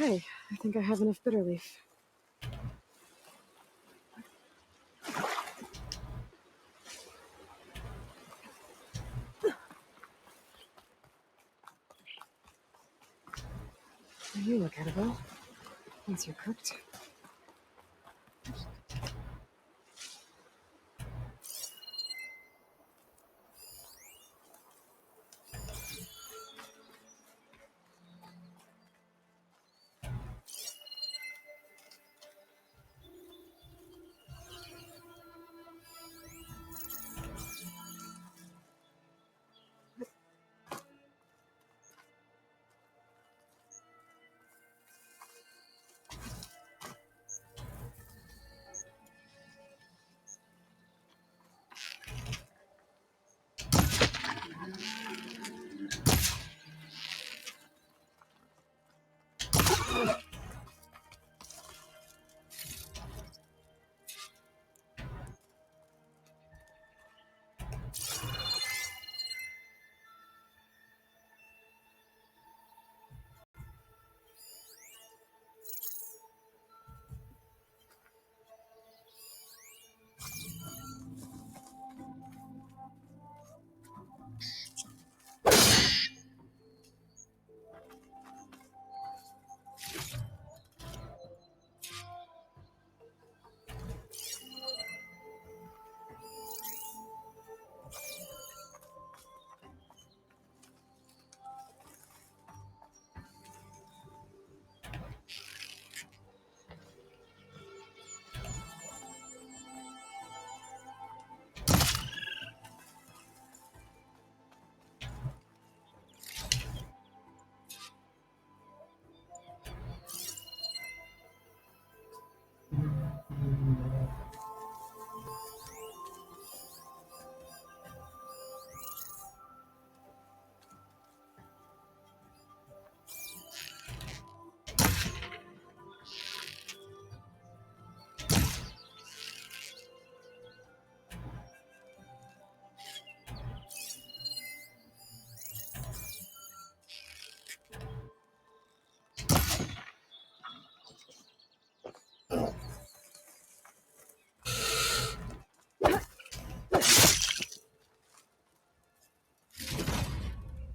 Okay, I think I have enough bitter leaf. You look edible. Once you're cooked.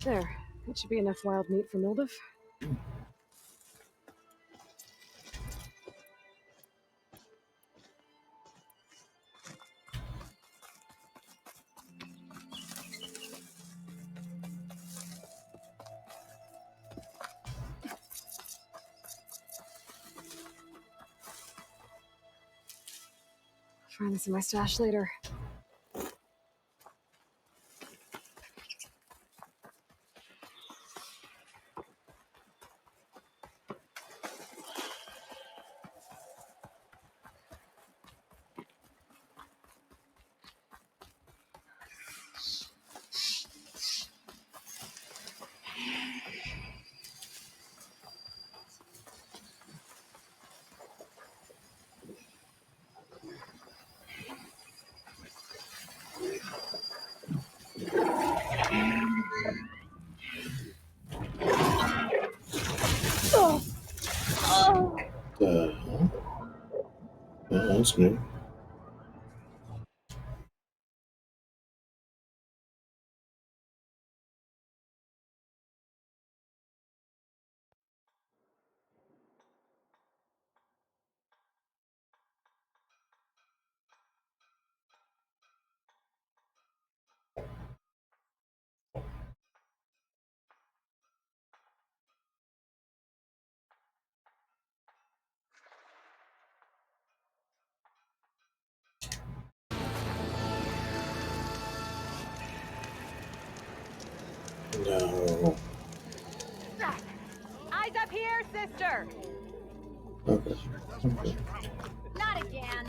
There. That should be enough wild meat for Mildif. Find this in my stash later. The hell? Oh, that's new. No. Eyes up here, sister! Okay. Okay. Not again.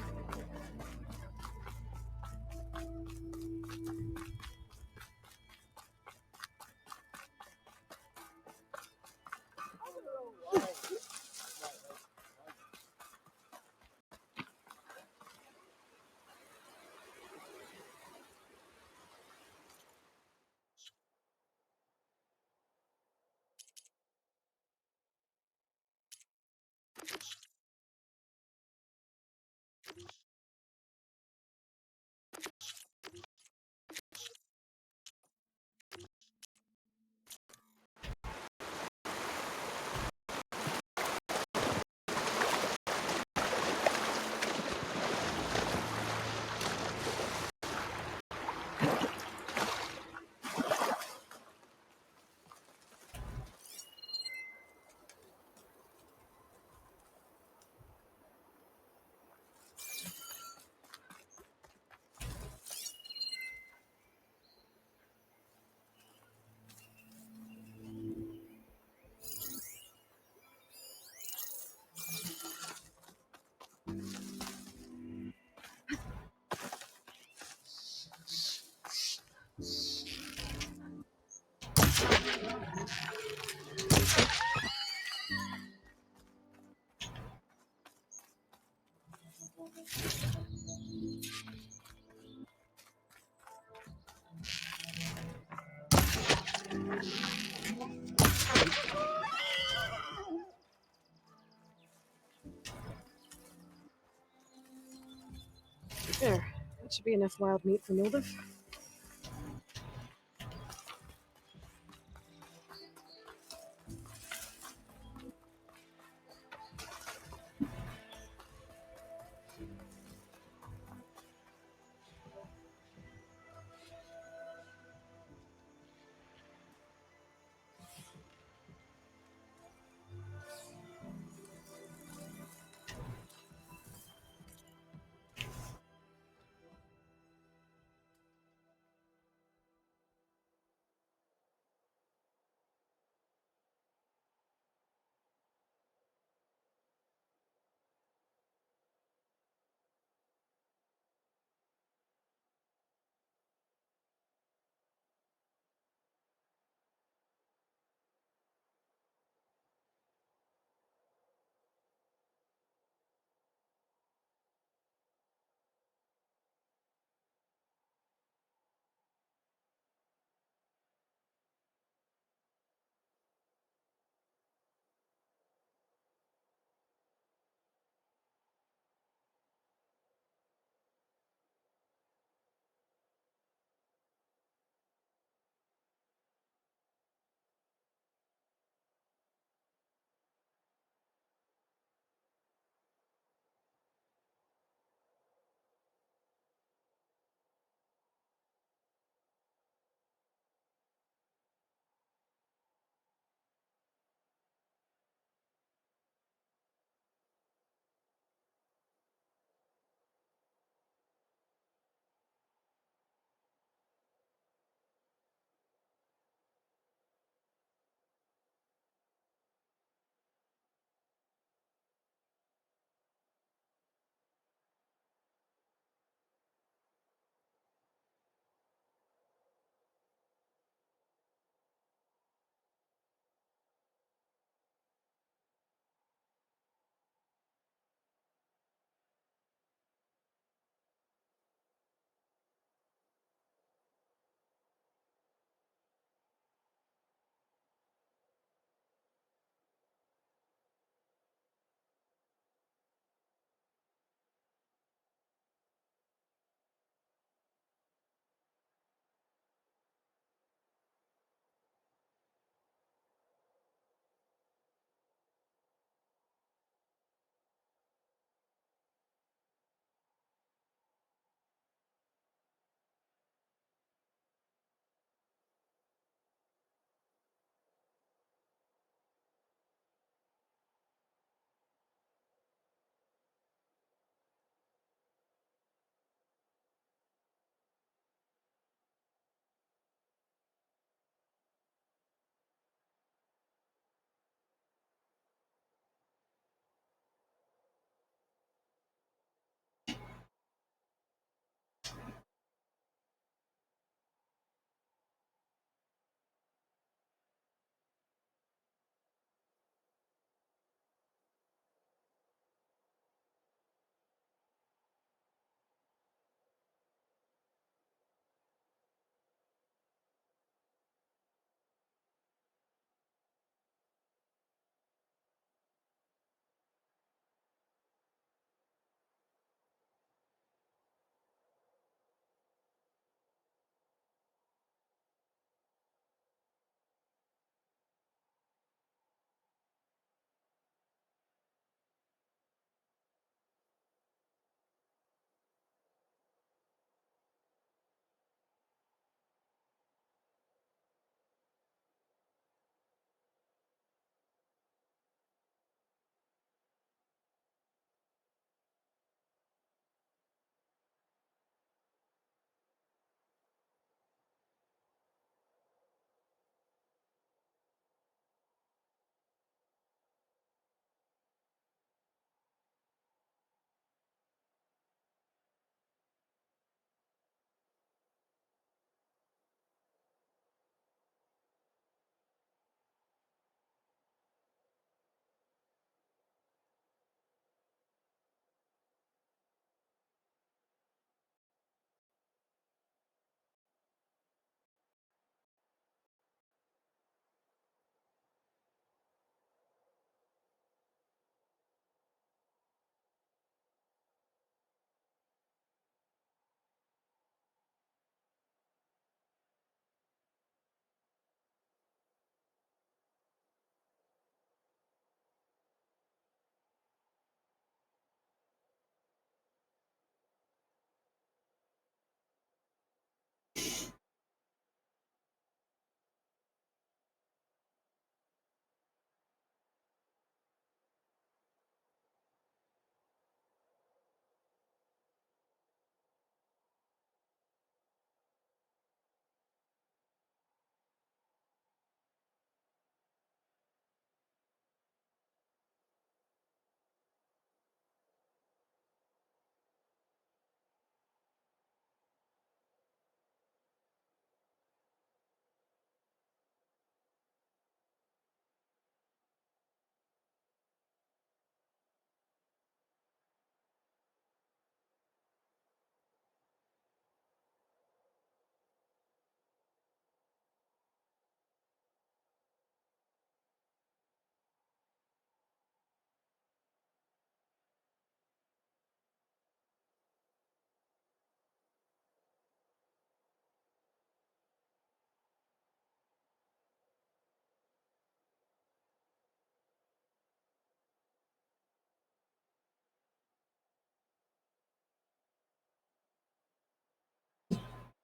There. That should be enough wild meat for Mildif.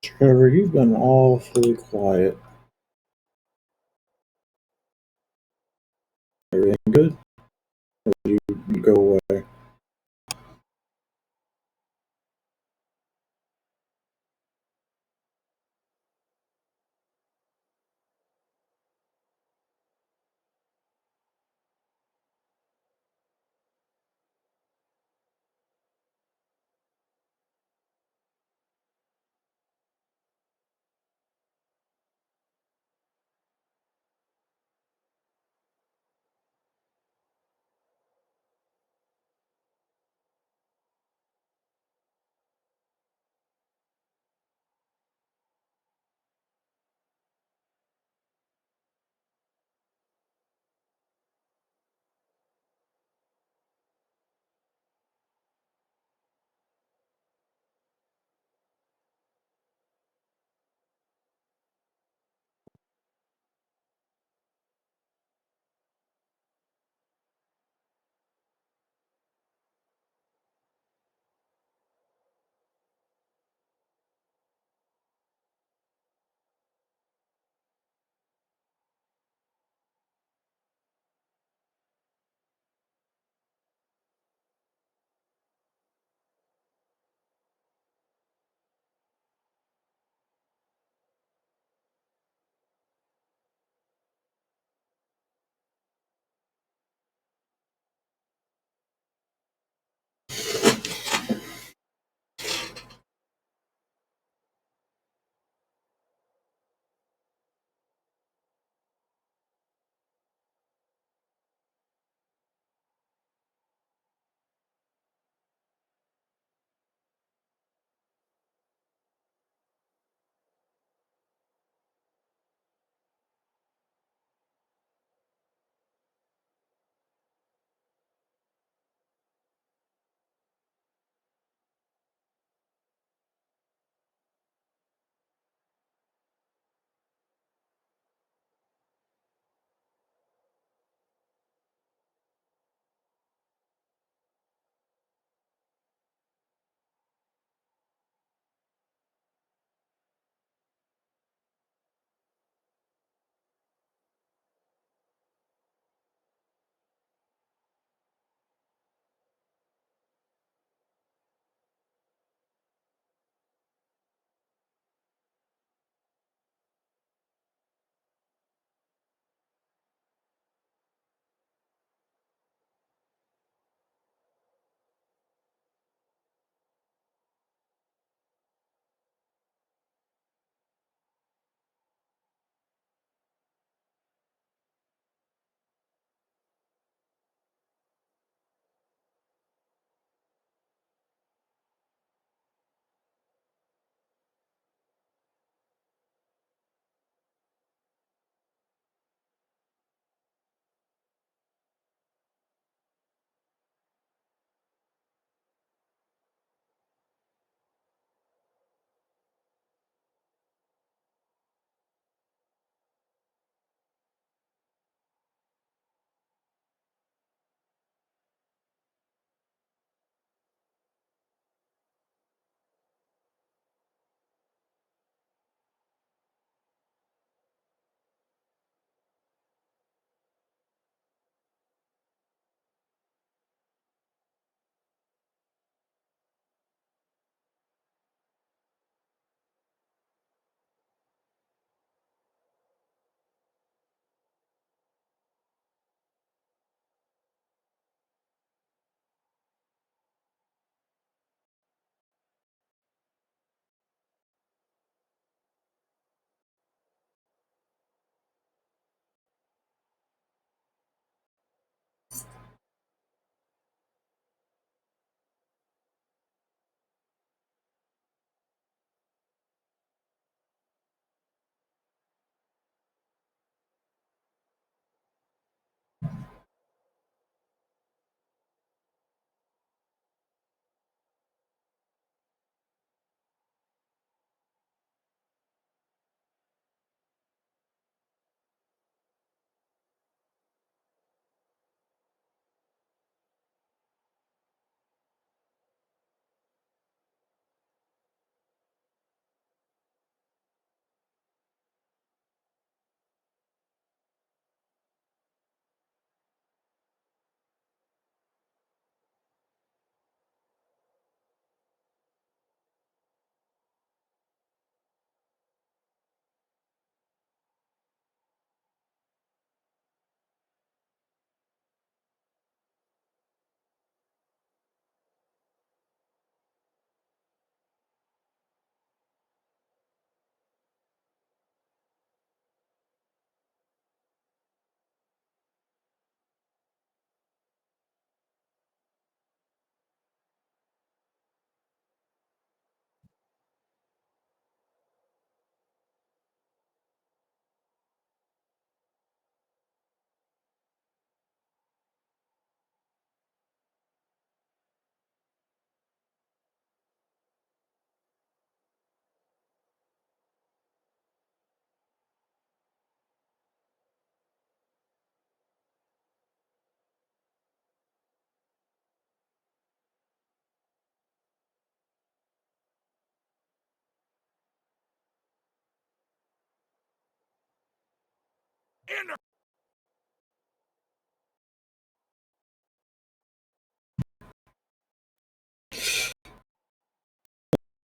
Trevor, you've been awfully quiet. Everything good? Or did you go away?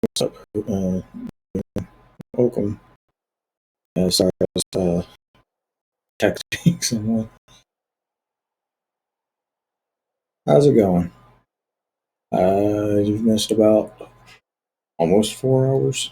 what's up? Welcome. Sorry, I was texting someone. How's it going? You've missed about almost 4 hours.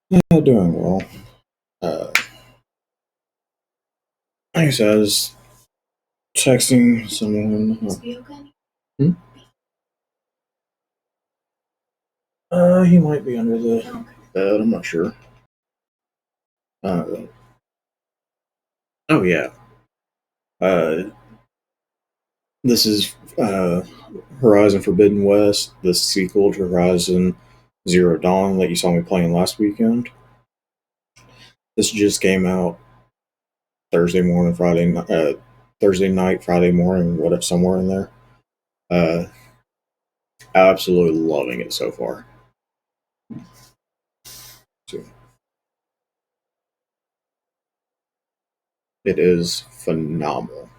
Yeah, doing well. Like I said, I was texting someone. He might be under the bed. I'm not sure. Oh yeah. This is Horizon Forbidden West, the sequel to Horizon Zero Dawn that you saw me playing last weekend. This just came out Thursday morning, Thursday night, Friday morning, whatever, somewhere in there. Absolutely loving it so far. So, it is phenomenal.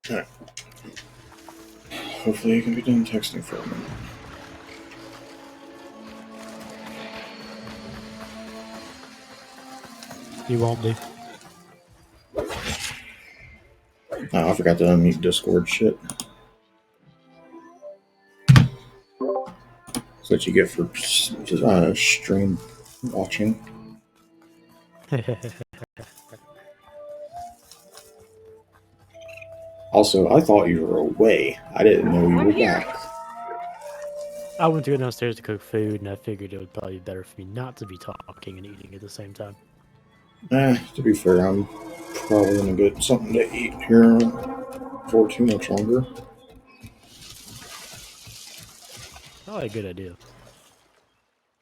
Alright. Hopefully you can be done texting for a minute. You won't be. Oh, I forgot to unmute Discord shit. That's what you get for stream watching. Also, I thought you were away. I didn't know you were back. I went to go downstairs to cook food, and I figured it would probably be better for me not to be talking and eating at the same time. To be fair, I'm probably gonna get something to eat here for too much longer. Probably a good idea.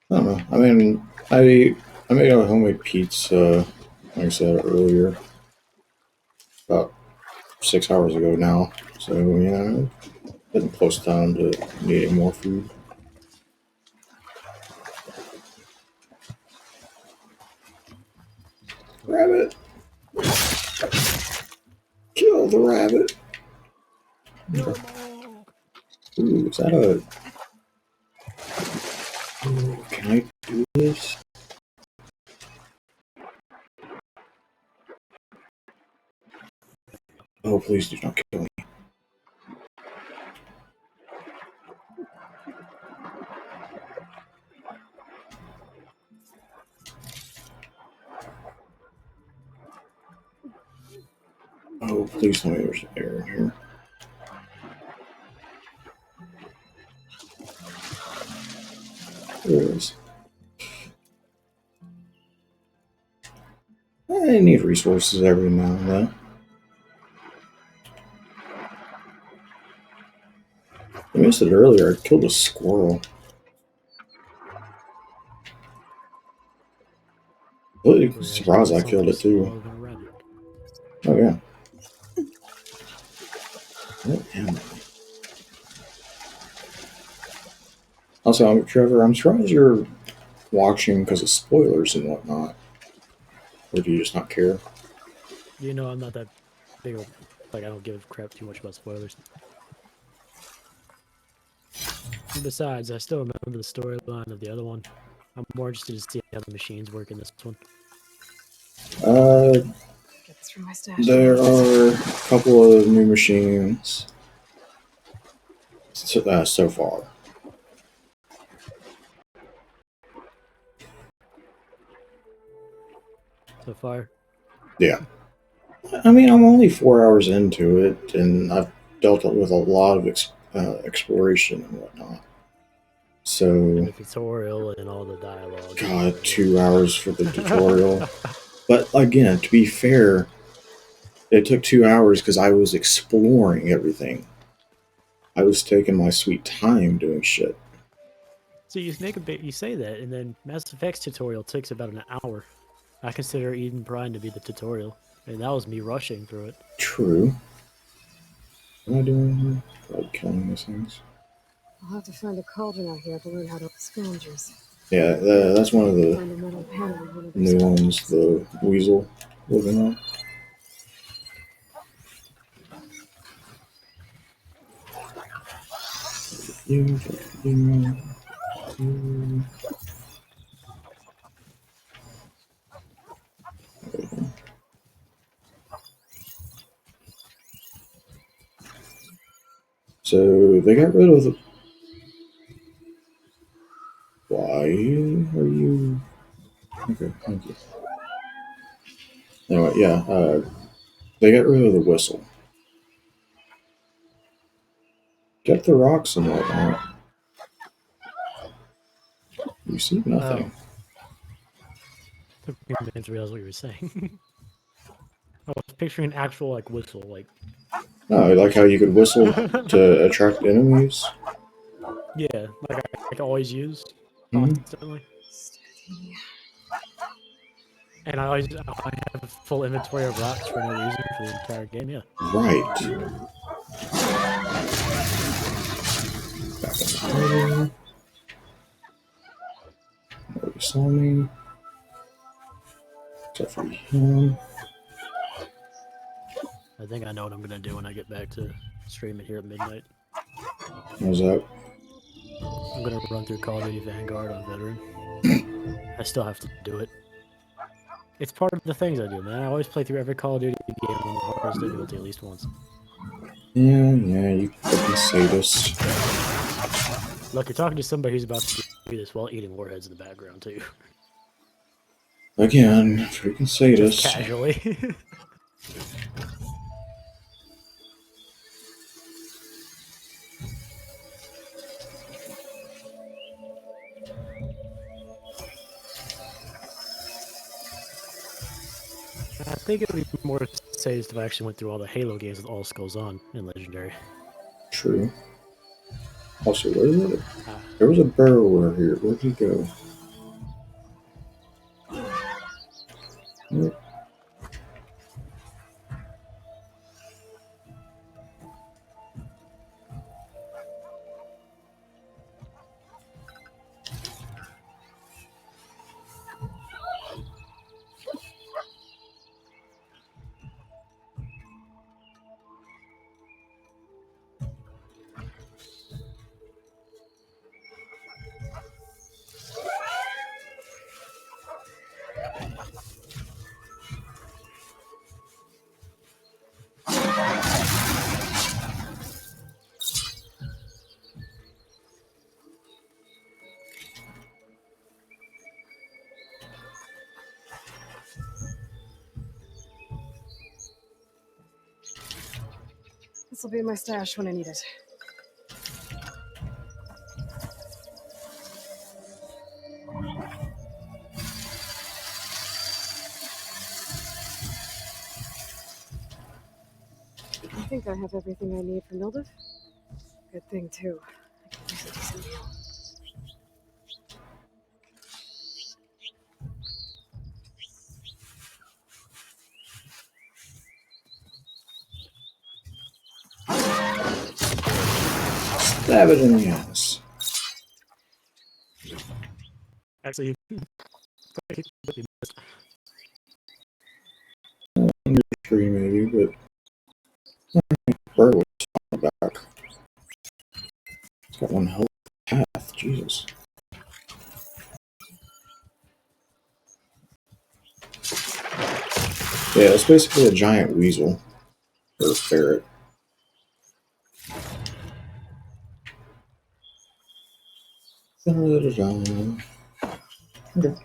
I don't know. I mean, I made a homemade pizza, like I said earlier, about 6 hours ago now. So, you know, getting close time to needing more food. Rabbit! Kill the rabbit! Ooh, is that a... Ooh, can I do this? Oh, please do not kill me. Oh, please tell me there's air in here. There is. I need resources every now and then. I missed it earlier. I killed a squirrel. Really surprised I killed it too. Oh yeah. What am I? Also, Trevor, I'm surprised you're watching because of spoilers and whatnot. Or do you just not care? You know, I'm not that big of, like, I don't give a crap too much about spoilers. And besides, I still remember the storyline of the other one. I'm more interested to see how the machines work in this one. Get this from my stash. There are a couple of new machines so far. So far? Yeah. I mean, I'm only 4 hours into it, and I've dealt with a lot of exploration and whatnot. So, The tutorial and all the dialogue. God, 2 hours for the tutorial. But again, to be fair, it took 2 hours because I was exploring everything. I was taking my sweet time doing shit. So you say that, and then Mass Effect's tutorial takes about an hour. I consider Eden Prime to be the tutorial, and that was me rushing through it. True. What am I doing here? Probably killing these things. I'll have to find a cauldron out here to learn how to open scavengers. Yeah, that's one of the Find a metal panel in one of new those ones, the weasel living on. So they got rid of the. Why are you? Okay, thank you. Anyway, yeah, they got rid of the whistle. Kept the rocks and whatnot. You see nothing. Took me a minute to realize what you were saying. I was picturing an actual like whistle, like. Oh, like how you could whistle to attract enemies? Yeah, like I always use Mhm. constantly. And I have a full inventory of rocks for no reason for the entire game. Yeah. Right. Back in the party. Nobody saw me. Except for him. I think I know what I'm gonna do when I get back to streaming here at midnight. How's that? I'm gonna run through Call of Duty Vanguard on Veteran. I still have to do it. It's part of the things I do, man. I always play through every Call of Duty game on the hardest difficulty at least once. Yeah, you fucking sadist. Look, you're talking to somebody who's about to do this while eating warheads in the background too. Again, freaking sadist. Just casually. I think it would be more sadist if I actually went through all the Halo games with all skulls on in Legendary. True. Also, where is it? There was a burrower here. Where'd he go? Nope. This will be in my stash when I need it. I think I have everything I need for Mildev. Good thing, too. I could use a decent meal. Stab it in the ass. Actually, Under tree maybe, but bird was on the back. It's got one hell of a path. Jesus. Yeah, it's basically a giant weasel. Or a ferret. Da-da-da-da. Okay.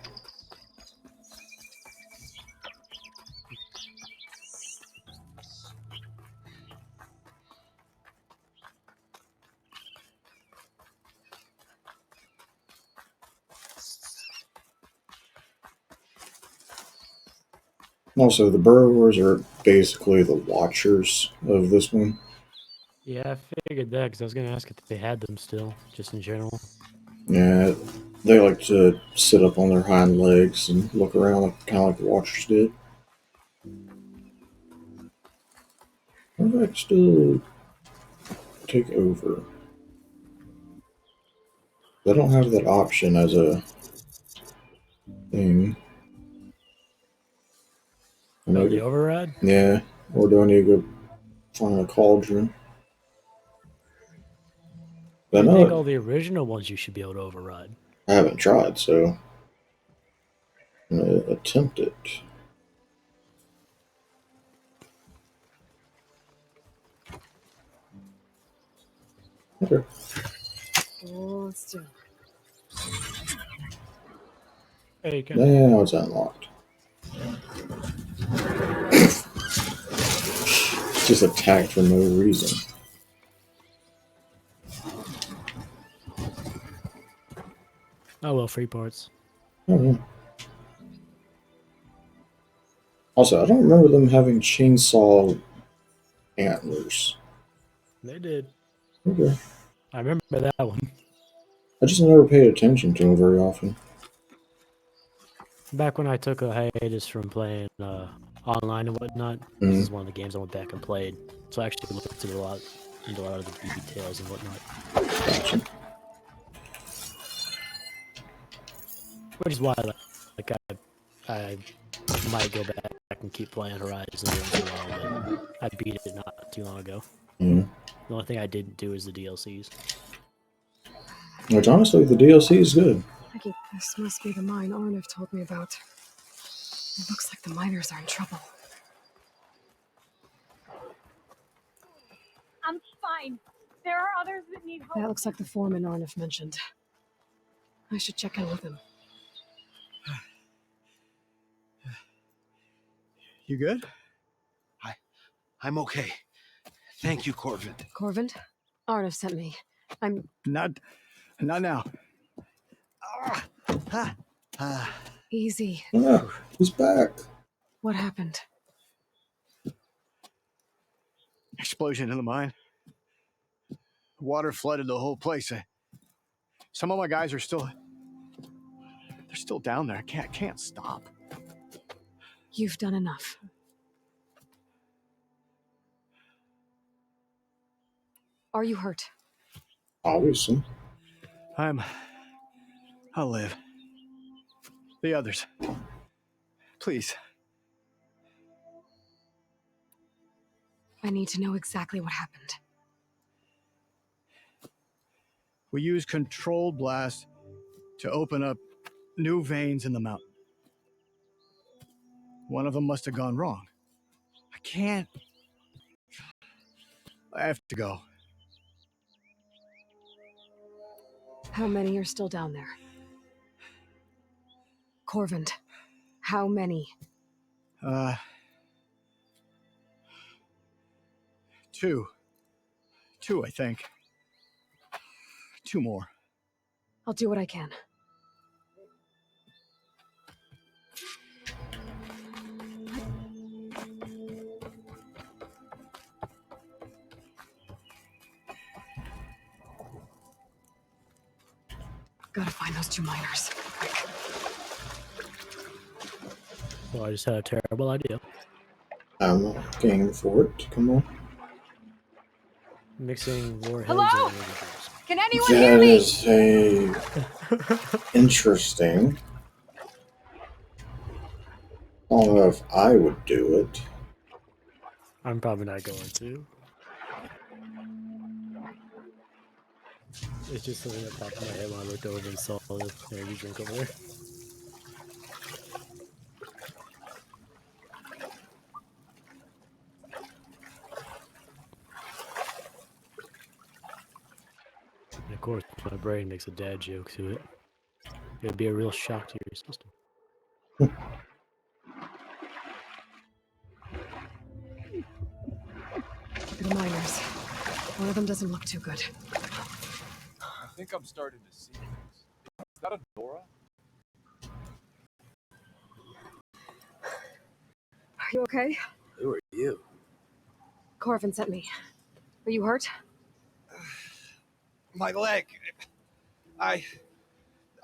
Also, the burrowers are basically the watchers of this one. Yeah, I figured that because I was going to ask if they had them still, just in general. Yeah, they like to sit up on their hind legs and look around like, kind of like the watchers did. I wonder if I can still take over. I don't have that option as a thing. Oh, the override? Yeah, or do I need to go find a cauldron? I I know think it, all the original ones you should be able to override. I haven't tried, so I'm gonna attempt it. Okay. Oh, let's do it. There you go. Now it's unlocked. Just attacked for no reason. Oh well, free parts. Oh, yeah. Also, I don't remember them having chainsaw antlers. They did. Okay. I remember that one. I just never paid attention to them very often. Back when I took a hiatus from playing online and whatnot, this is one of the games I went back and played. So I actually looked into a lot of the details and whatnot. Gotcha. Which is why I might go back and keep playing Horizon once in a while, but I beat it not too long ago. Yeah. The only thing I didn't do is the DLCs. Which honestly, the DLC is good. This must be the mine Arnav told me about. It looks like the miners are in trouble. I'm fine. There are others that need help. That looks like the foreman Arnav mentioned. I should check in with him. You good? I'm okay. Thank you, Corvin. Corvin? Arnav sent me. I'm... Not now. Easy. Oh, he's back. What happened? Explosion in the mine. Water flooded the whole place. Some of my guys are still... They're still down there. I can't stop. You've done enough. Are you hurt? Obviously. I'll live. The others. Please. I need to know exactly what happened. We used controlled blast to open up new veins in the mountain. One of them must have gone wrong. I can't. I have to go. How many are still down there? Corvin, how many? Two. Two, I think. Two more. I'll do what I can. Gotta find those two miners. Quick. Well, I just had a terrible idea. I'm game for it. Come on. Mixing warheads. Hello? And individuals. Can anyone hear That me? is interesting. I don't know if I would do it. I'm probably not going to. It's just something that popped in my head when I looked over and saw the energy drink over there. Of course, my brain makes a dad joke to it. It'd be a real shock to your system. The miners. One of them doesn't look too good. I think I'm starting to see things. Is that a Nora? Are you okay? Who are you? Corvin sent me. Are you hurt? My leg. I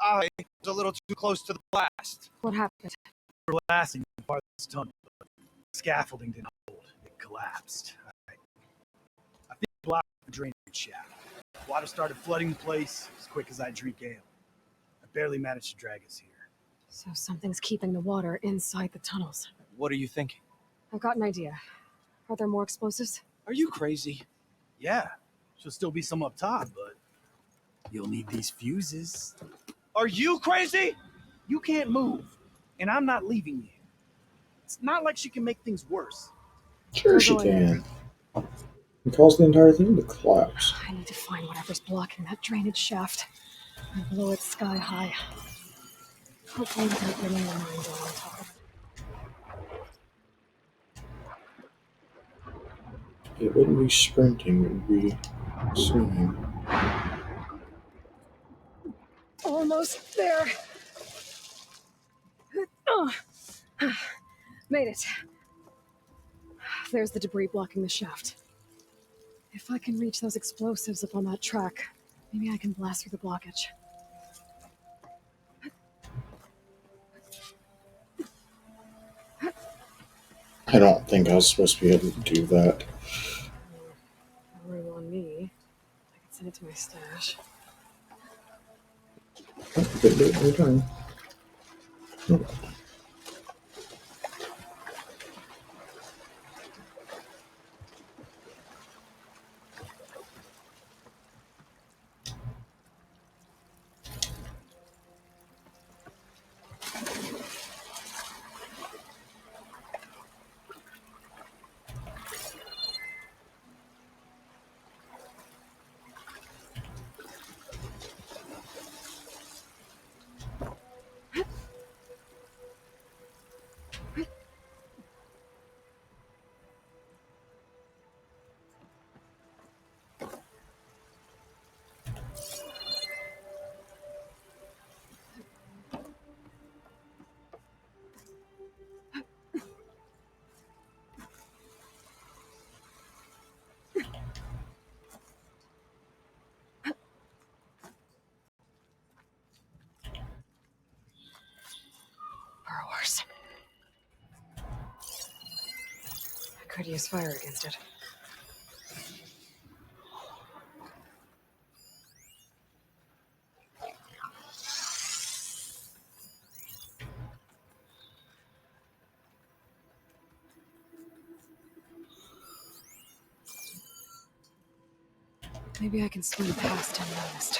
was a little too close to the blast. What happened? We were blasting the farthest tunnel, but the scaffolding didn't hold. It collapsed. I think it blocked the drainage shaft. Water started flooding the place as quick as I drink ale. I barely managed to drag us here. So something's keeping the water inside the tunnels. What are you thinking? I've got an idea. Are there more explosives? Are you crazy? Yeah, should still be some up top, but you'll need these fuses. Are you crazy? You can't move, and I'm not leaving you. It's not like she can make things worse. Sure she can. And cause the entire thing to collapse. I need to find whatever's blocking that drainage shaft and blow it sky high. Hopefully without getting the mine down on top of it. It wouldn't be sprinting, it would be swimming. Almost there. Oh. Made it. There's the debris blocking the shaft. If I can reach those explosives up on that track, maybe I can blast through the blockage. I don't think I was supposed to be able to do that. Room on me. I can send it to my stash. Oh, good, we're done. Oh. Burrowers. I could use fire against it. Maybe I can swim past unnoticed.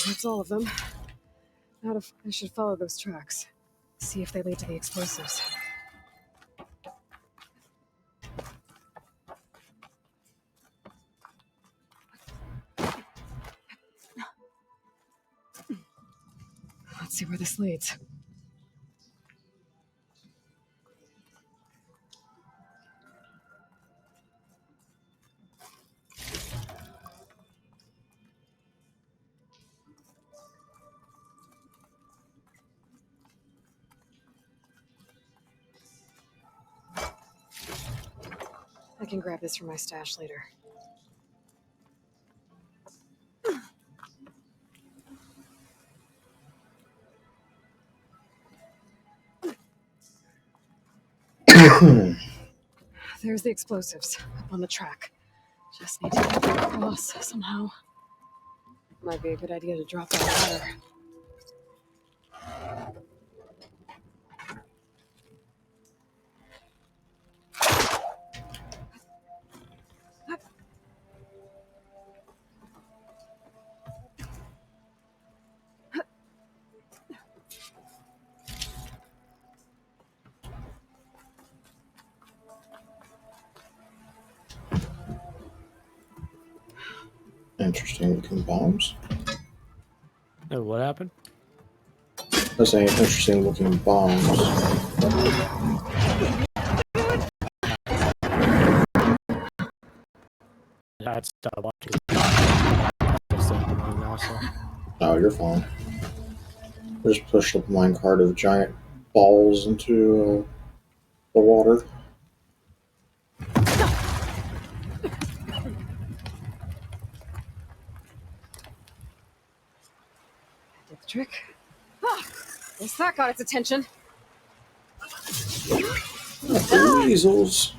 That's all of them. I should follow those tracks. See if they lead to the explosives. Let's see where this leads. I can grab this from my stash later. There's the explosives up on the track. Just need to get them across somehow. Might be a good idea to drop that ladder. Interesting looking bombs. Oh, what happened? I was saying interesting looking bombs. I'd stop watching. Oh, you're fine. I just pushed up a minecart of giant balls into the water. Did the trick. Ah, guess that got its attention. Weasels.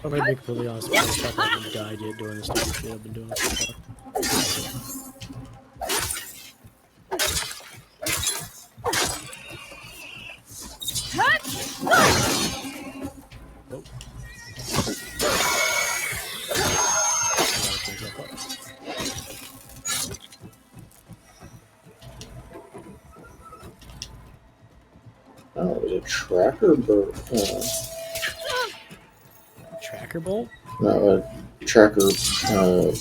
I'm gonna be completely honest with you, I haven't died yet doing the stupid shit I've been doing so far. Nope. Oh, it was a tracker boat. Tracker bolt? No, a tracker thrower.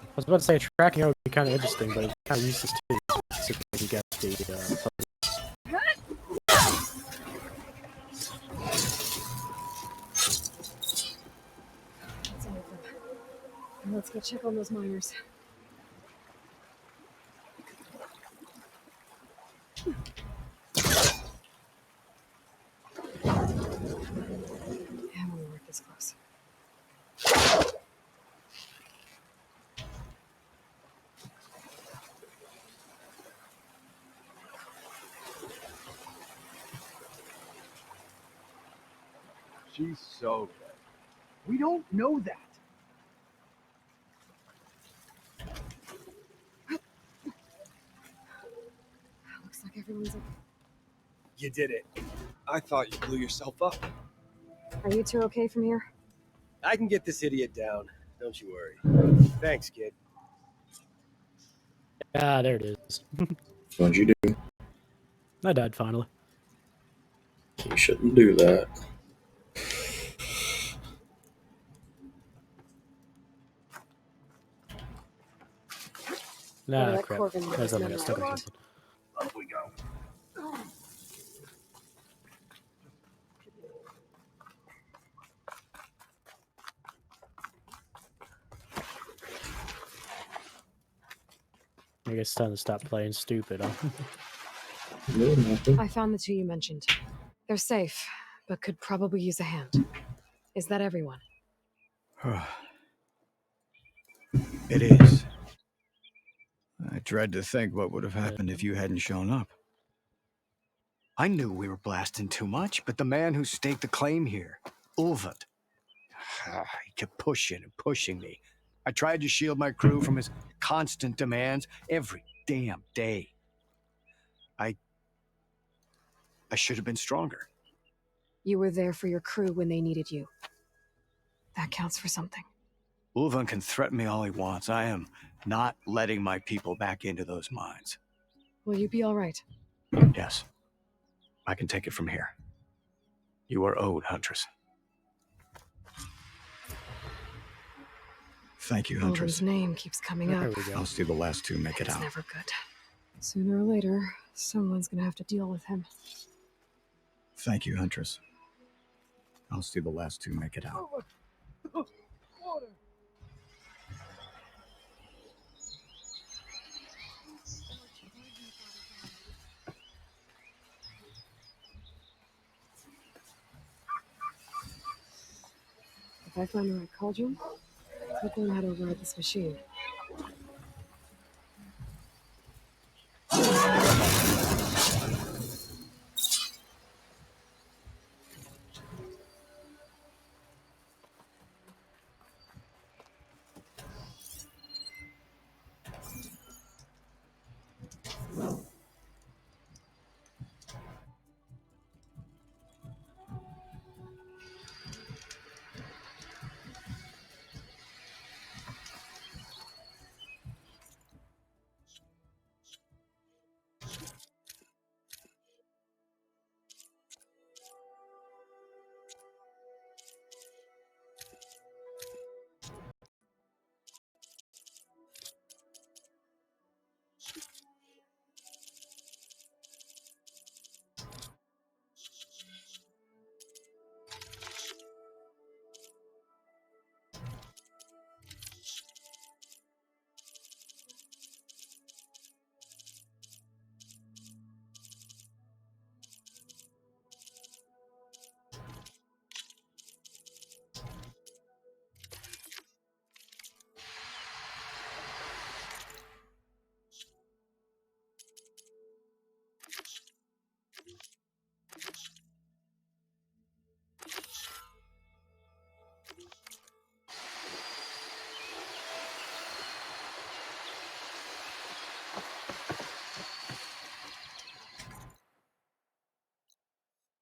I was about to say tracking would be kind of interesting, but it's kind of useless too. So you get the That's all of them. Now let's go check on those miners. Yeah, when we work this close. She's so good. We don't know that. Looks like everyone's up. You did it. I thought you blew yourself up. Are you two okay from here? I can get this idiot down. Don't you worry. Thanks, kid. Ah, there it is. What'd you do? I died finally. You shouldn't do that. Nah, that crap. Corvin with That's his not men got stuck or right. something. Up we go. I guess it's time to stop playing stupid, huh? I found the two you mentioned. They're safe, but could probably use a hand. Is that everyone? It is. I dread to think what would have happened if you hadn't shown up. I knew we were blasting too much, but the man who staked the claim here, Ulvund, he kept pushing and pushing me. I tried to shield my crew from his constant demands. Every damn day. I should have been stronger. You were there for your crew when they needed you. That counts for something. Ulvan can threaten me all he wants. I am not letting my people back into those mines. Will you be all right? Yes. I can take it from here. You are owed, Huntress. Thank you, Huntress. Ulvan's name keeps coming up. I'll see the last two make it It's out. never good. Sooner or later, someone's gonna have to deal with him. Thank you, Huntress. I'll see the last two make it out. If I find the right cauldron, I'll learn how to ride this machine.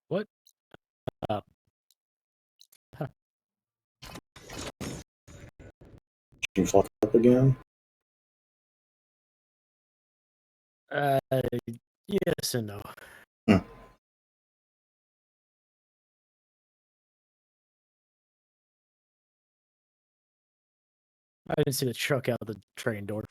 What? You fuck up again? Yes and no. I didn't see the truck out the train door.